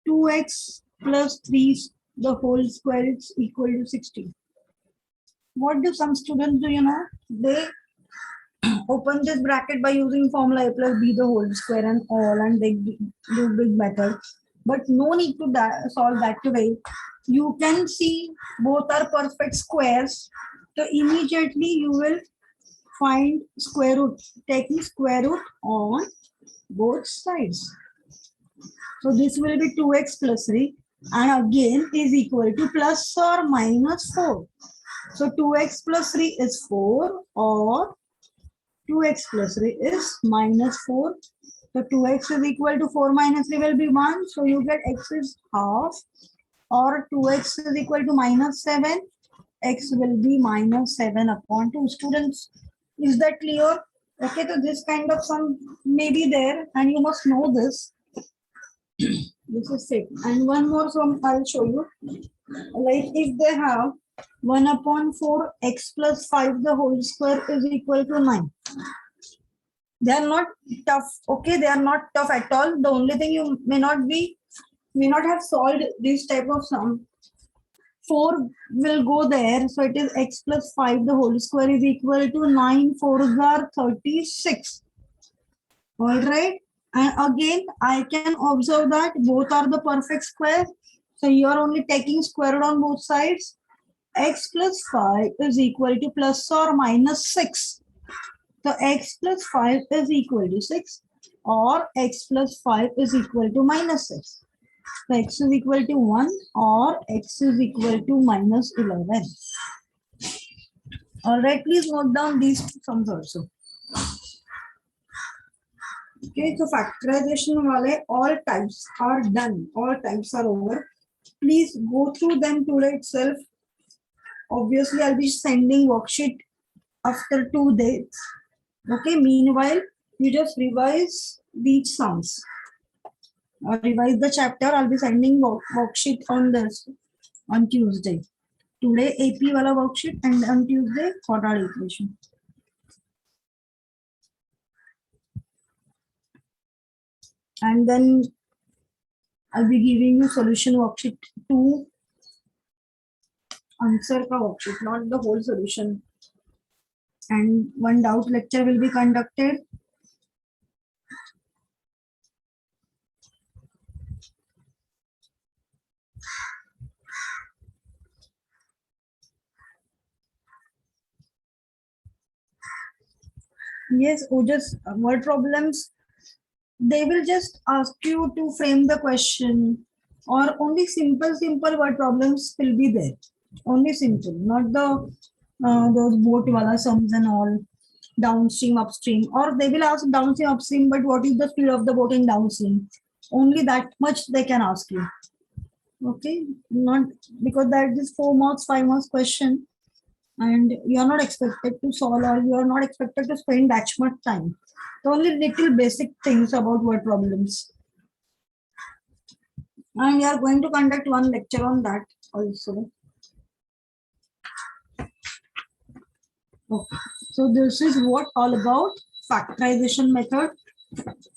S1: 2x plus 3 the whole square is equal to 16. What do some students do, They open this bracket by using formula a plus b the whole square and all, and they do big method. But no need to solve that way. You can see both are perfect squares. So immediately you will find square root, taking square root on both sides. So this will be 2x plus 3 and again is equal to plus or minus 4. So 2x plus 3 is 4 or 2x plus 3 is minus 4. So 2x is equal to 4 minus 3 will be 1. So you get x is half, or 2x is equal to minus 7. X will be minus 7 upon 2. Students, is that clear? Okay, so this kind of sum may be there and you must know this. This is it. And one more sum I'll show you. Like if they have 1 upon 4 x plus 5 the whole square is equal to 9. They are not tough. Okay, they are not tough at all. The only thing you may not have solved this type of sum. 4 will go there. So it is x plus 5 the whole square is equal to 9. 4s are 36. All right. And again, I can observe that both are the perfect square. So you are only taking square root on both sides. X plus 5 is equal to plus or minus 6. So x plus 5 is equal to 6 or x plus 5 is equal to minus 6. So x is equal to 1 or x is equal to minus 11. All right, please note down these two sums also. Okay, so factorization wale all types are done. All types are over. Please go through them today itself. Obviously, I'll be sending worksheet after 2 days. Okay, meanwhile, you just revise these sums. Or revise the chapter. I'll be sending worksheet on this on Tuesday. Today AP wala worksheet and on Tuesday quadratic equation. And then I'll be giving you solution worksheet 2. Answer ka worksheet, not the whole solution. And one doubt lecture will be conducted. Yes, or just word problems. They will just ask you to frame the question, or only simple word problems will be there. Only simple, not the those boat wala sums and all, downstream, upstream, or they will ask downstream, upstream, but what is the speed of the boat in downstream? Only that much they can ask you. Okay, not because that is 4 marks, 5 marks question, and you are not expected to solve, or you are not expected to spend that much time. So only little basic things about word problems. And we are going to conduct one lecture on that also. Okay. So this is what all about factorization method.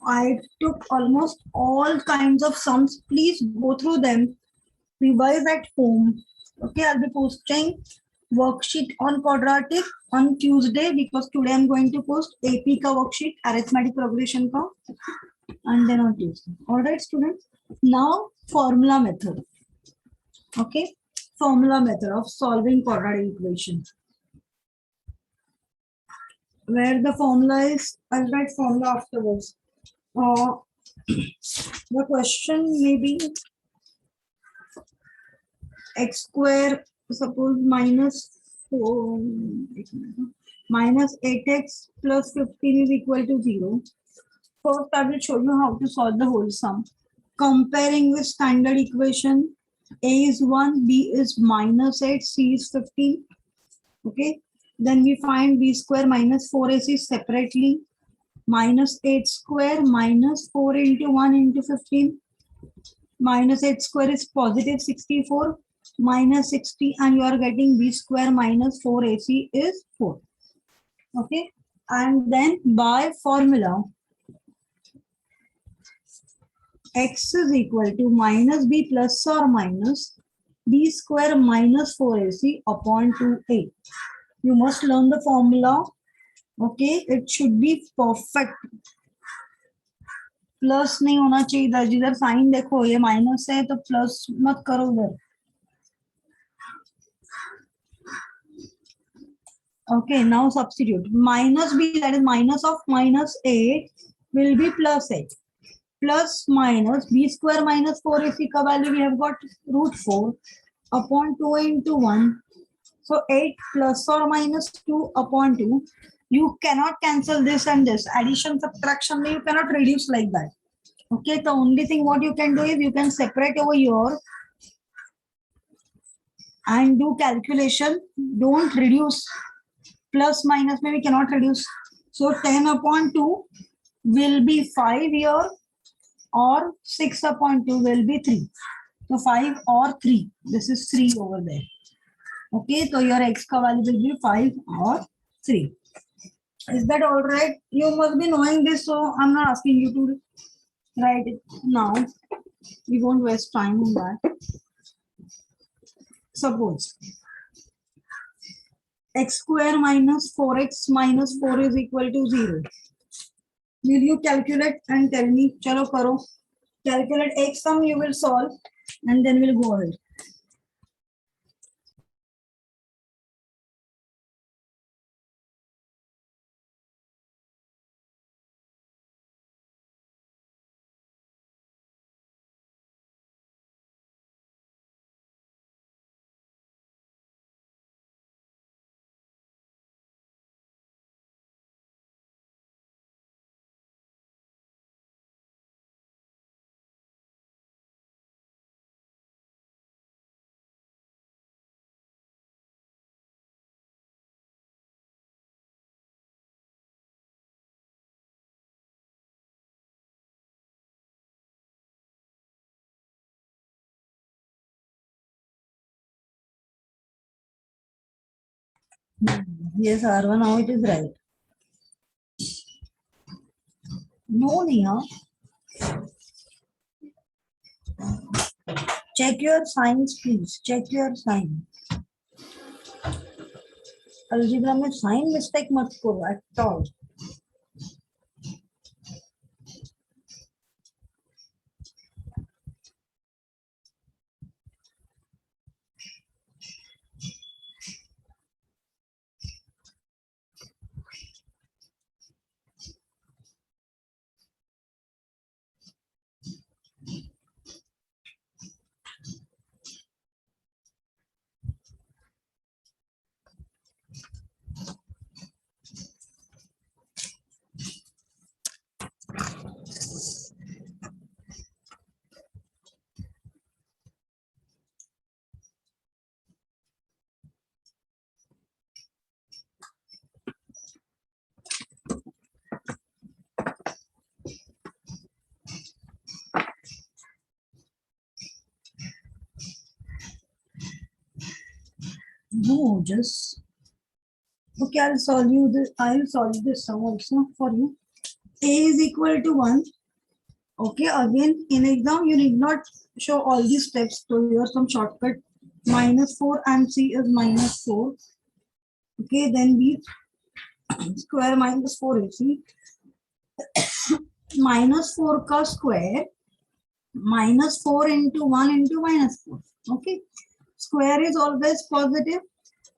S1: I took almost all kinds of sums. Please go through them, revise at home. Okay, I'll be posting worksheet on quadratic on Tuesday, because today I'm going to post AP ka worksheet, arithmetic progression ka, and then on Tuesday. All right, students. Now formula method. Okay, formula method of solving quadratic equation. Where the formula is, I'll write formula afterwards. The question may be x square, suppose minus 4, minus 8x plus 15 is equal to 0. First, I will show you how to solve the whole sum. Comparing with standard equation, a is 1, b is minus 8, c is 15. Okay. Then we find b square minus 4ac separately. minus 8 square minus 4 into 1 into 15. Minus 8 square is positive 64 minus 60, and you are getting b square minus 4ac is 4. Okay, and then by formula x is equal to minus b plus or minus b square minus 4ac upon 2a. You must learn the formula. Okay, it should be perfect. Plus नहीं होना चाहिए इधर, जिधर sign देखो ये minus है तो plus मत करो उधर. Okay, now substitute minus b, that is minus of minus 8 will be plus 8 plus minus b square minus 4ac का value we have got root 4 upon 2 into 1. So 8 plus or minus 2 upon 2. You cannot cancel this and this. Addition, subtraction, you cannot reduce like that. Okay, the only thing what you can do is you can separate over here and do calculation. Don't reduce. Plus minus maybe cannot reduce. So 10 upon 2 will be 5 here, or 6 upon 2 will be 3. So 5 or 3. This is 3 over there. Okay, so your x ka value will be 5 or 3. Is that all right? You must be knowing this, so I'm not asking you to write it now. We won't waste time on that. Suppose x square minus 4x minus 4 is equal to 0. Will you calculate and tell me? Chalo karo. Calculate x sum, you will solve, and then we'll go ahead. Yes, R1, now it is right. No, Neha. Check your signs, please. Check your sign. Algebra में sign mistake मत करो at all. No, just okay. I'll solve you this. I'll solve this sum also for you. A is equal to 1. Okay, again in exam you need not show all these steps. So here some shortcut. Minus 4 and C is minus 4. Okay, then B square minus 4 AC. Minus 4 ka square minus 4 into 1 into minus 4. Okay, square is always positive.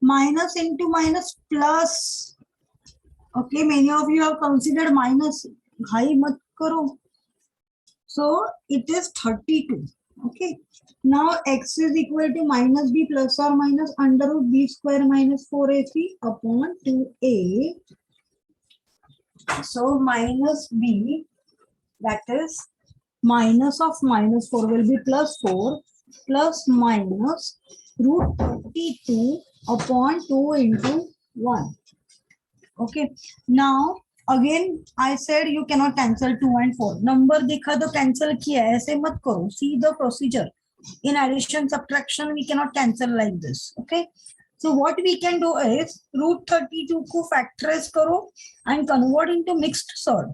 S1: Minus into minus plus. Okay, many of you have considered minus. Ghai mat karo. So it is 32. Okay, now x is equal to minus b plus or minus under root b square minus 4ac upon 2a. So minus b, that is minus of minus 4 will be plus 4 plus minus root 32 upon 2 into 1. Okay, now Again, I said you cannot cancel 2 and 4. Number दिखा तो cancel किया है, ऐसे मत करो. See the procedure. In addition, subtraction, we cannot cancel like this. Okay. So what we can do is root 32 को factorize करो and convert into mixed surd.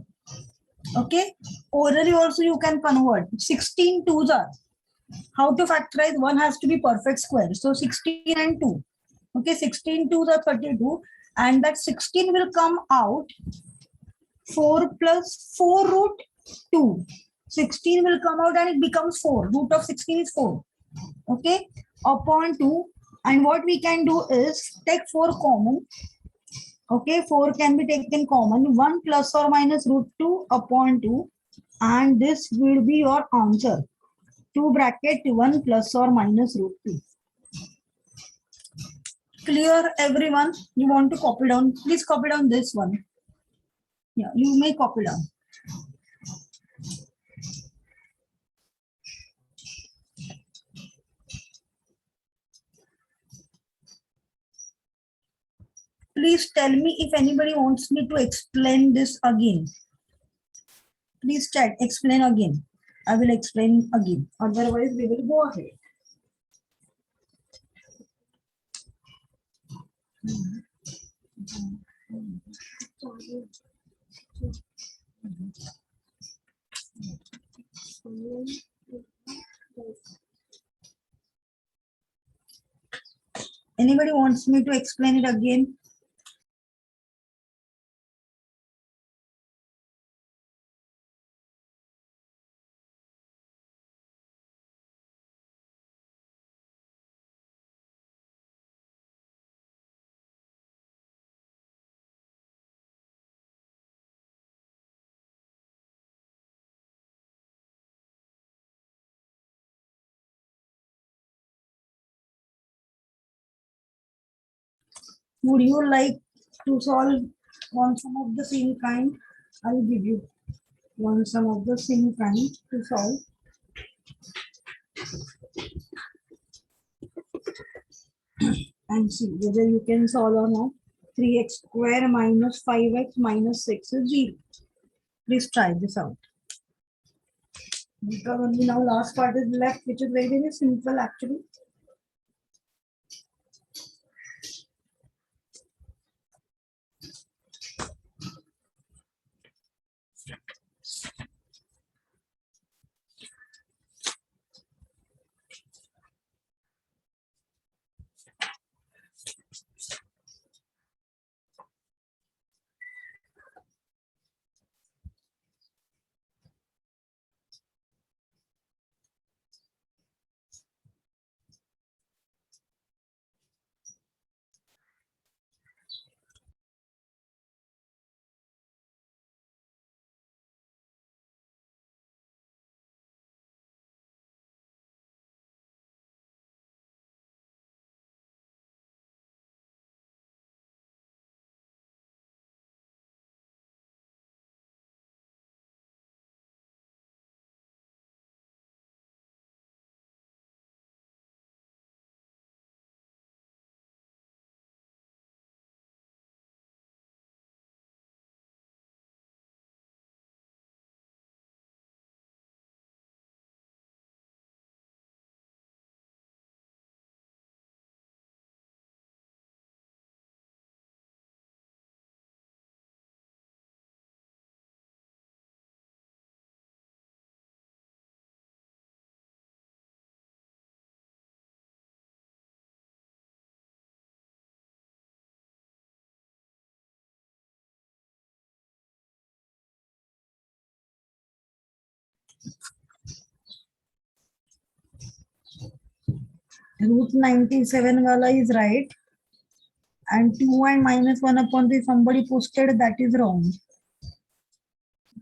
S1: Okay. Orally also you can convert. 16 twos are. How to factorize? One has to be perfect square. So 16 and 2. Okay. 16 twos are 32. And that 16 will come out 4 plus 4 root 2. 16 will come out and it becomes 4. Root of 16 is 4. Okay. Upon 2. And what we can do is take 4 common. Okay. 4 can be taken common. 1 plus or minus root 2 upon 2. And this will be your answer. 2 bracket 1 plus or minus root 2. Clear, everyone? You want to copy down? Please copy down this one. Yeah, you may copy down. Please tell me if anybody wants me to explain this again. Please chat, explain again. I will explain again. Otherwise, we will go ahead. Anybody wants me to explain it again? Would you like to solve one sum of the same kind? I will give you one sum of the same kind to solve. And see whether you can solve or not. 3x square minus 5x minus 6 is 0. Please try this out. Because only now last part is left, which is very, very simple actually. Root 97 wala is right. And 2 and minus 1 upon 3 somebody posted that is wrong.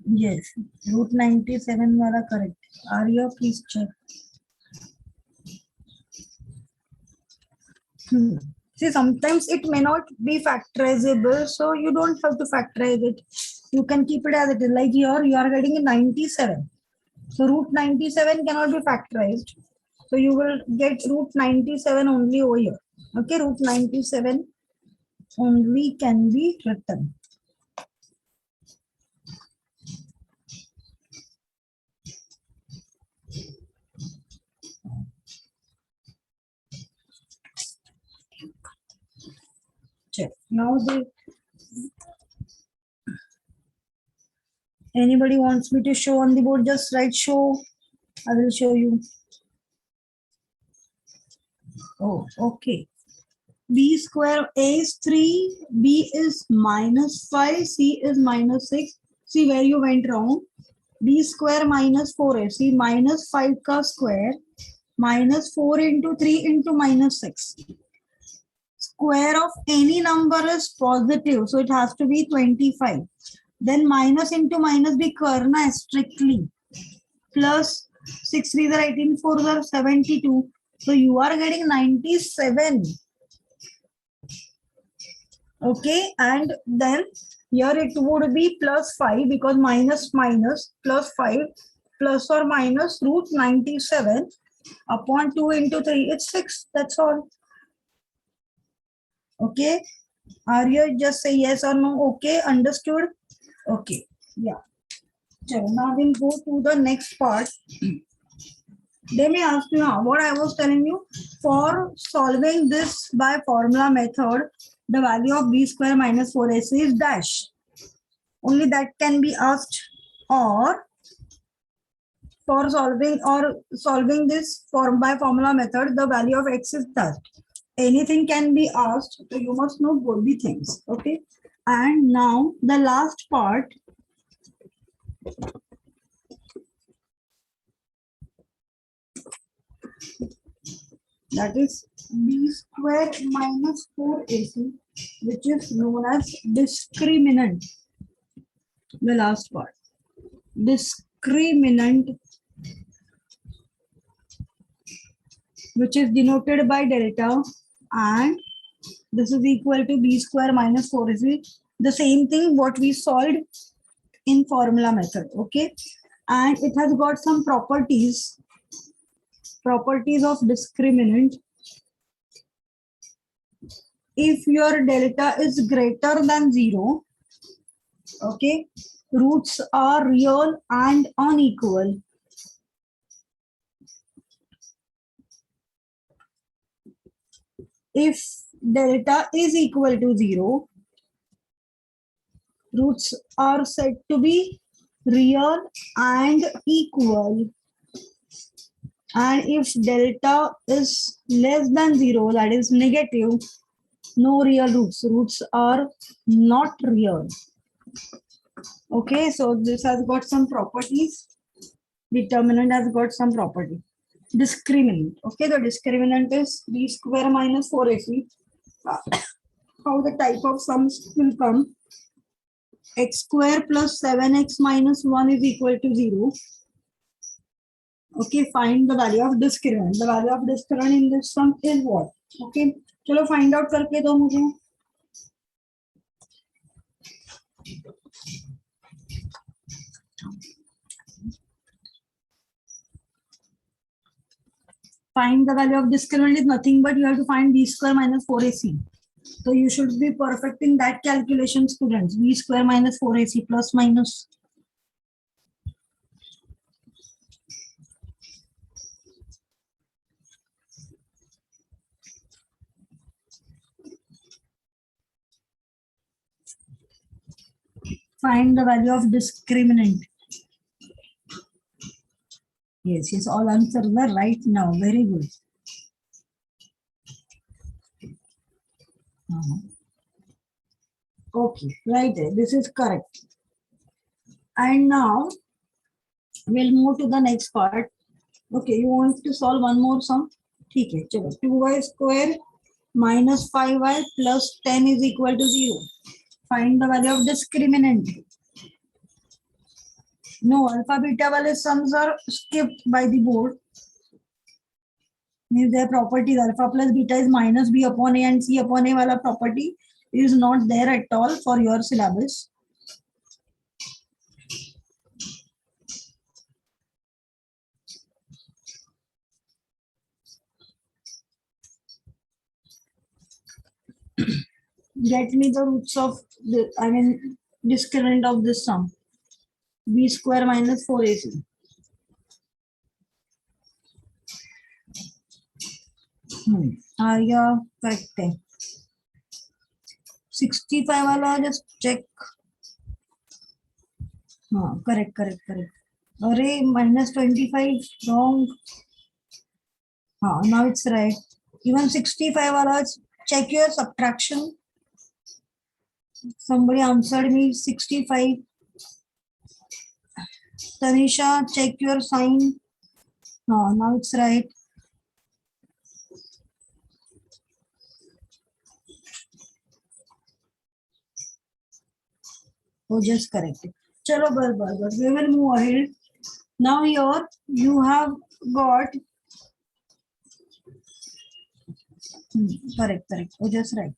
S1: Yes, root 97 wala correct. Arya, please check. See, sometimes it may not be factorizable, so you don't have to factorize it. You can keep it as it is. Like here, you are getting a 97. So root 97 cannot be factorized. So you will get root 97 only over here. Okay, root 97 only can be written. check. Now anybody wants me to show on the board, just write show. I will show you. Oh, okay. B square, A is 3, B is -5, C is -6. See where you went wrong. B square minus 4A. See, -5 ka square, -4 into 3 into -6. Square of any number is positive, so it has to be 25. Then minus into minus be karna strictly. Plus 6 3 are 18, 4 are 72. So you are getting 97. Okay, and then here it would be +5 because minus plus 5 plus or minus root 97 upon 2 into 3. It's 6. That's all. Okay. Are you just say yes or no? Okay, understood? Okay. Yeah. So now we'll go to the next part. They may ask you now what I was telling you. For solving this by formula method, the value of b square minus 4ac is dash. Only that can be asked. Or for solving this form by formula method, the value of x is that. Anything can be asked. So you must know both the things. Okay. And now the last part. That is b square minus 4ac, which is known as discriminant. The last part. Discriminant, which is denoted by delta, and this is equal to b square minus 4ac. The same thing what we solved in formula method. Okay. And it has got some properties of discriminant. If your delta is greater than 0, okay, roots are real and unequal. If delta is equal to 0, roots are said to be real and equal. And if delta is less than 0, that is negative, no real roots. Roots are not real. Okay, so this has got some properties. Determinant has got some property. Discriminant. Okay, the discriminant is b square minus 4ac. How the type of sums will come? X square plus 7x minus 1 is equal to 0. Okay, find the value of discriminant. The value of discriminant in this sum is what? Okay, चलो find out करके दो मुझे. Find the value of discriminant is nothing but you have to find b square minus 4ac. So you should be perfect in that calculation, students. B square minus 4ac plus minus. Find the value of discriminant. Yes, all answers are right now. Very good. Okay, right there. This is correct. And now we'll move to the next part. Okay, you want to solve one more sum? Okay, 2y square minus 5y plus 10 is equal to 0. Find the value of discriminant. No, alpha beta wale sums are skipped by the board. Means their properties alpha plus beta is minus b upon a and c upon a wala property is not there at all for your syllabus. Get me the roots of the, discriminant of this sum. B square minus 4ac. Arya correct. 65 वाला just check. हाँ, correct. अरे -25 wrong. हाँ, now it's right. Even 65 वाला check your subtraction. Somebody answered me 65. Tanisha, check your sign. Now it's right. Oh, just correct it. Chalo, bas. We will move ahead. Now here you have got correct. Oh, just right.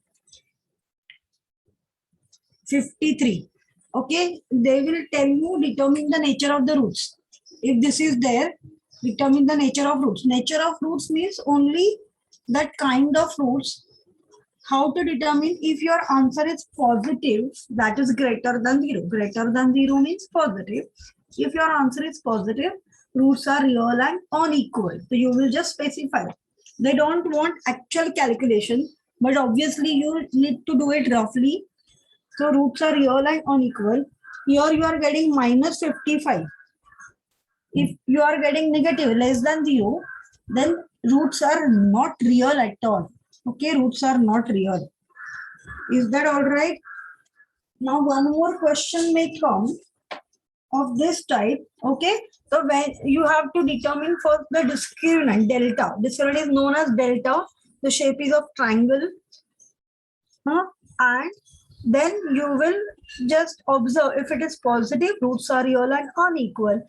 S1: 53. Okay, they will tell you determine the nature of the roots. If this is there, determine the nature of roots. Nature of roots means only that kind of roots. How to determine if your answer is positive, that is greater than 0. Greater than 0 means positive. If your answer is positive, roots are real and unequal. So you will just specify. They don't want actual calculation, but obviously you need to do it roughly. So roots are real and unequal. Here you are getting -55. If you are getting negative less than 0, then roots are not real at all. Okay, roots are not real. Is that all right? Now one more question may come of this type. Okay, so when you have to determine first the discriminant delta. Discriminant is known as delta. The shape is of triangle. And then you will just observe if it is positive, roots are real and unequal.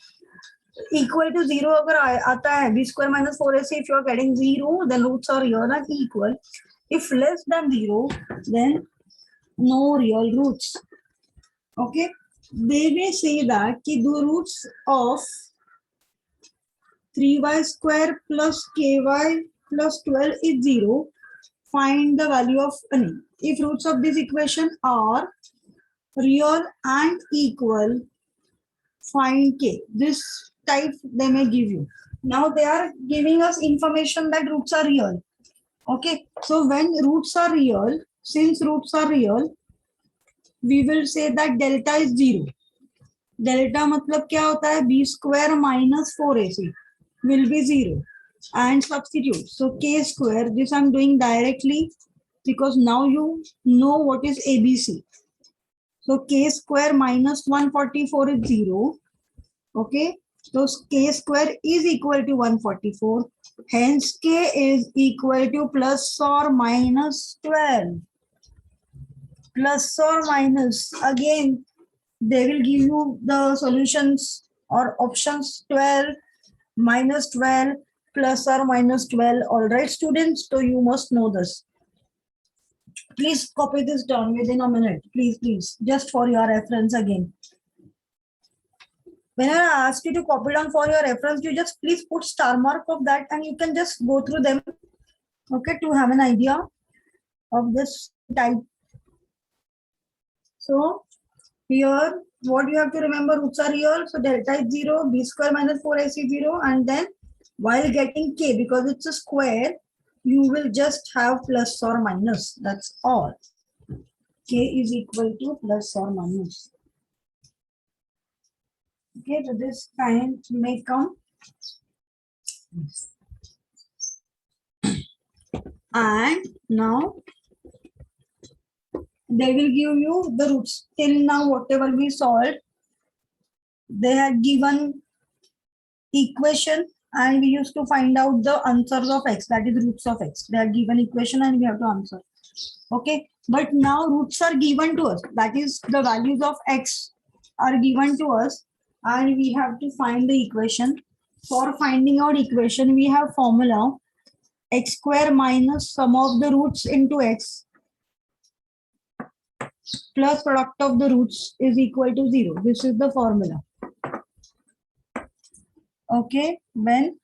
S1: Equal to 0 अगर आता है b square minus 4ac, if you are getting 0, then roots are real and equal. If less than 0, then no real roots. Okay, they may say that the roots of 3y square plus ky plus 12 is 0. Find the value of n. If roots of this equation are real and equal, find k. This type they may give you. Now they are giving us information that roots are real. Okay, so when roots are real, since roots are real, we will say that delta is 0. Delta मतलब क्या होता है? b square minus 4ac will be 0. And substitute. So k square, this I'm doing directly because now you know what is ABC. So k square minus 144 is 0. Okay, so k square is equal to 144. Hence k is equal to plus or minus 12. Plus or minus, again they will give you the solutions or options 12, minus 12, plus or minus 12. All right, students, so you must know this. Please copy this down within a minute. Please, just for your reference again. When I ask you to copy down for your reference, you just please put star mark of that and you can just go through them, okay, to have an idea of this type. So here, what you have to remember, roots are real. So delta is 0, b square minus 4ac 0. And then while getting k, because it's a square, you will just have plus or minus. That's all. K is equal to plus or minus. Okay, so this kind may come. And now they will give you the roots. Till now, whatever we solved, they had given equation and we used to find out the answers of x, that is roots of x. They are given equation and we have to answer. Okay, but now roots are given to us, that is the values of x are given to us and we have to find the equation. For finding out equation, we have formula x square minus sum of the roots into x plus product of the roots is equal to 0. This is the formula. Okay, when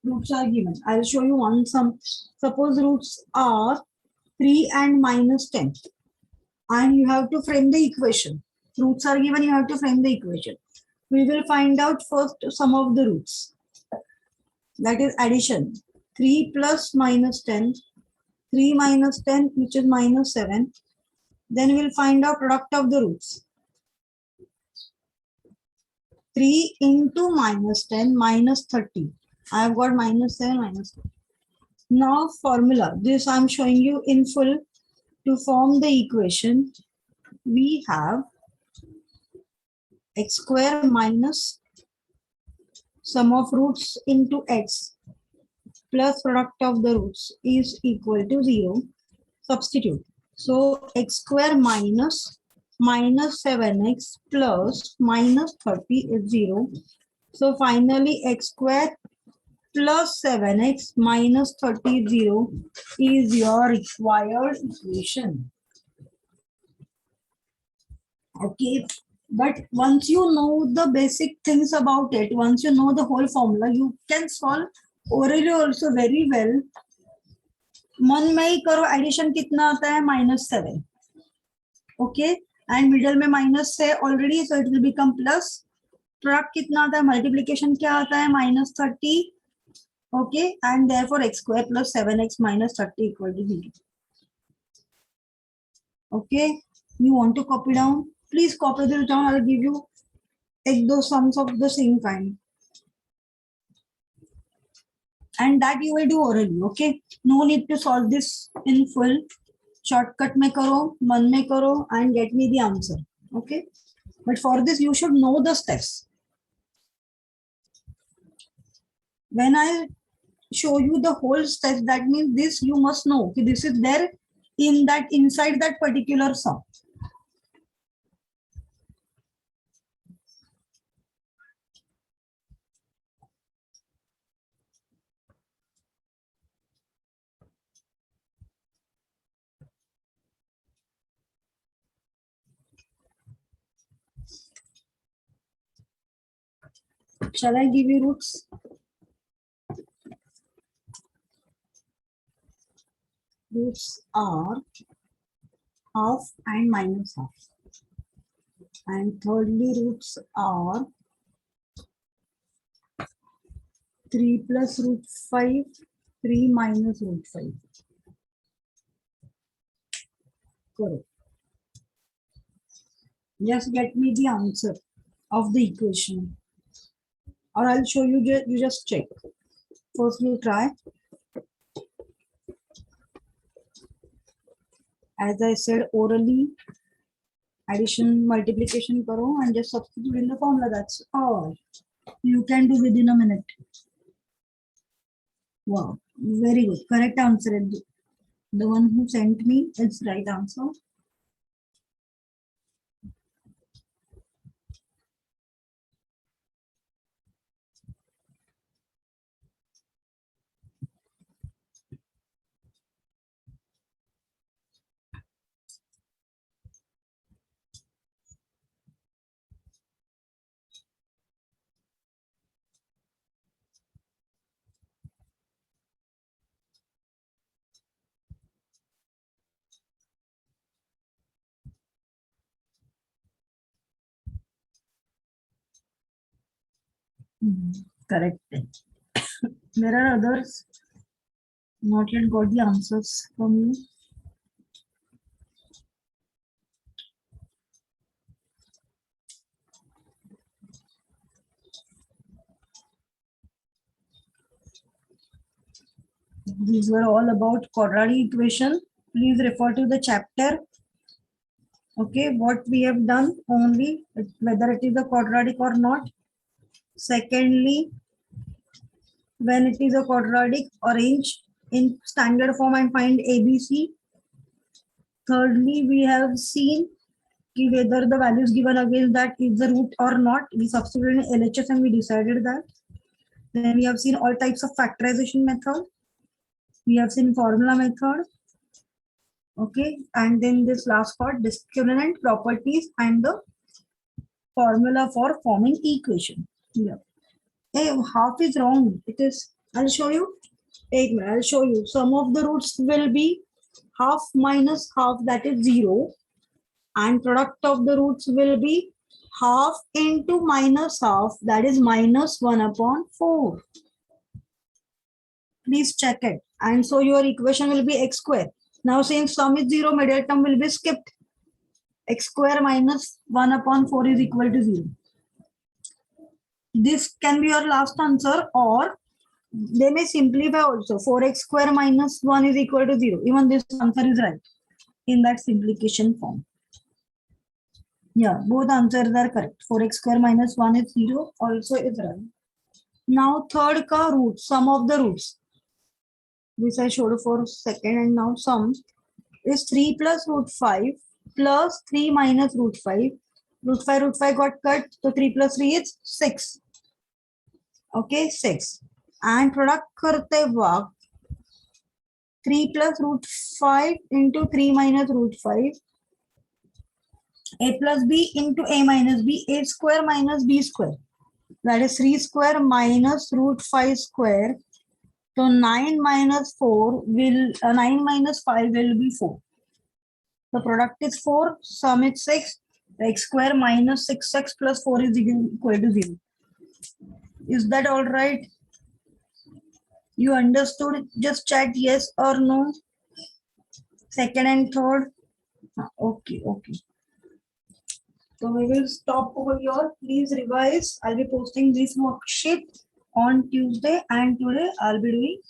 S1: roots are given, I'll show you one sum. Suppose roots are 3 and minus 10 and you have to frame the equation. Roots are given, you have to frame the equation. We will find out first sum of the roots, that is addition. 3 plus minus 10 3 minus 10, which is minus 7. Then we'll find out product of the roots. 3 into minus 10 minus 30. I have got minus 7 minus 10. Now formula. This I'm showing you in full. To form the equation, we have x square minus sum of roots into x plus product of the roots is equal to 0. Substitute. So x square minus 7x plus minus 30 is 0. So finally x square plus 7x minus 30 is 0 is your required equation. Okay, but once you know the basic things about it, once you know the whole formula, you can solve orally also very well. मन में ही करो addition कितना आता है -7. Okay and middle में minus है already, so it will become plus. Product कितना आता है, मल्टीप्लीकेशन क्या आता है -30. Okay and therefore x square plus 7x minus 30 equal to 0. Okay, you want to copy down? Please copy this down. I'll give you those sums of the same kind. And that you will do orally, okay? No need to solve this in full. Shortcut mein karo, man mein karo, and get me the answer, okay? But for this, you should know the steps. When I show you the whole steps, that means this you must know. Okay, this is there in that inside that particular sum. Shall I give you roots? Roots are half and minus half. And thirdly, roots are 3 plus root 5, 3 minus root 5. Correct. Just get me the answer of the equation. Or I'll show you, you just check. First you try. As I said, orally, addition, multiplication karo and just substitute in the formula. That's all. You can do within a minute. Wow, very good. Correct answer. The one who sent me is right answer. Correct. There are others not yet got the answers from you. These were all about quadratic equation. Please refer to the chapter. Okay, what we have done only, whether it is a quadratic or not. Secondly, when it is a quadratic, arrange in standard form and find ABC. Thirdly, we have seen whether the values given against that is the root or not. We substituted in LHS and we decided that. Then we have seen all types of factorization method. We have seen formula method. Okay, and then this last part, discriminant properties and the formula for forming equation. Yeah. Hey, half is wrong. It is, I'll show you. I'll show you. Some of the roots will be half minus half, that is 0. And product of the roots will be half into minus half, that is minus 1/4. please check it. And so your equation will be x square. Now since sum is 0, middle term will be skipped. X square minus 1 upon 4 is equal to 0. This can be your last answer, or they may simplify also. 4x square minus 1 is equal to 0. Even this answer is right in that simplification form. Yeah, both answers are correct. 4x square minus 1 is 0 also is right. Now third ka root, sum of the roots. This I showed for second, and now sum is 3 plus root 5 plus 3 minus root 5. Root 5 got cut, so 3 plus 3 is 6. Okay, 6. And product करते वक्त 3 plus root 5 into 3 minus root 5, a plus b into a minus b, a square minus b square. That is 3 square minus root 5 square. So 9 minus 4 will 9 minus 5 will be 4. The product is 4, sum is 6. X square minus 6x plus 4 is equal to 0. Is that all right? You understood? Just chat yes or no. Second and third. Okay. So we will stop over here. Please revise. I'll be posting this worksheet on Tuesday, and today I'll be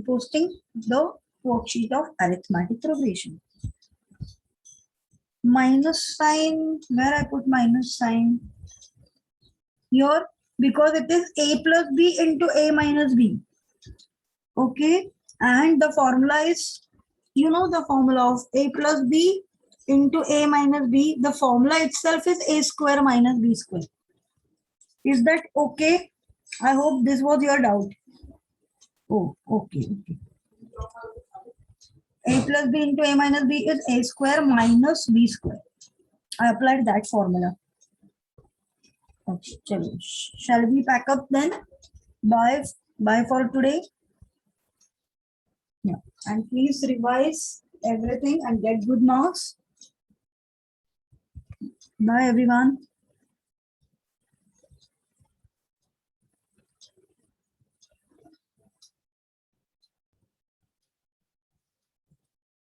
S1: posting the worksheet of arithmetic progression. Minus sign, where I put minus sign? Here, because it is a plus b into a minus b. Okay, and the formula is, you know the formula of a plus b into a minus b. The formula itself is a square minus b square. Is that okay? I hope this was your doubt. Oh, okay. A plus b into a minus b is a square minus b square. I applied that formula. Okay, shall we pack up then? Bye for today. Yeah, and please revise everything and get good marks. Bye everyone.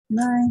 S1: Bye.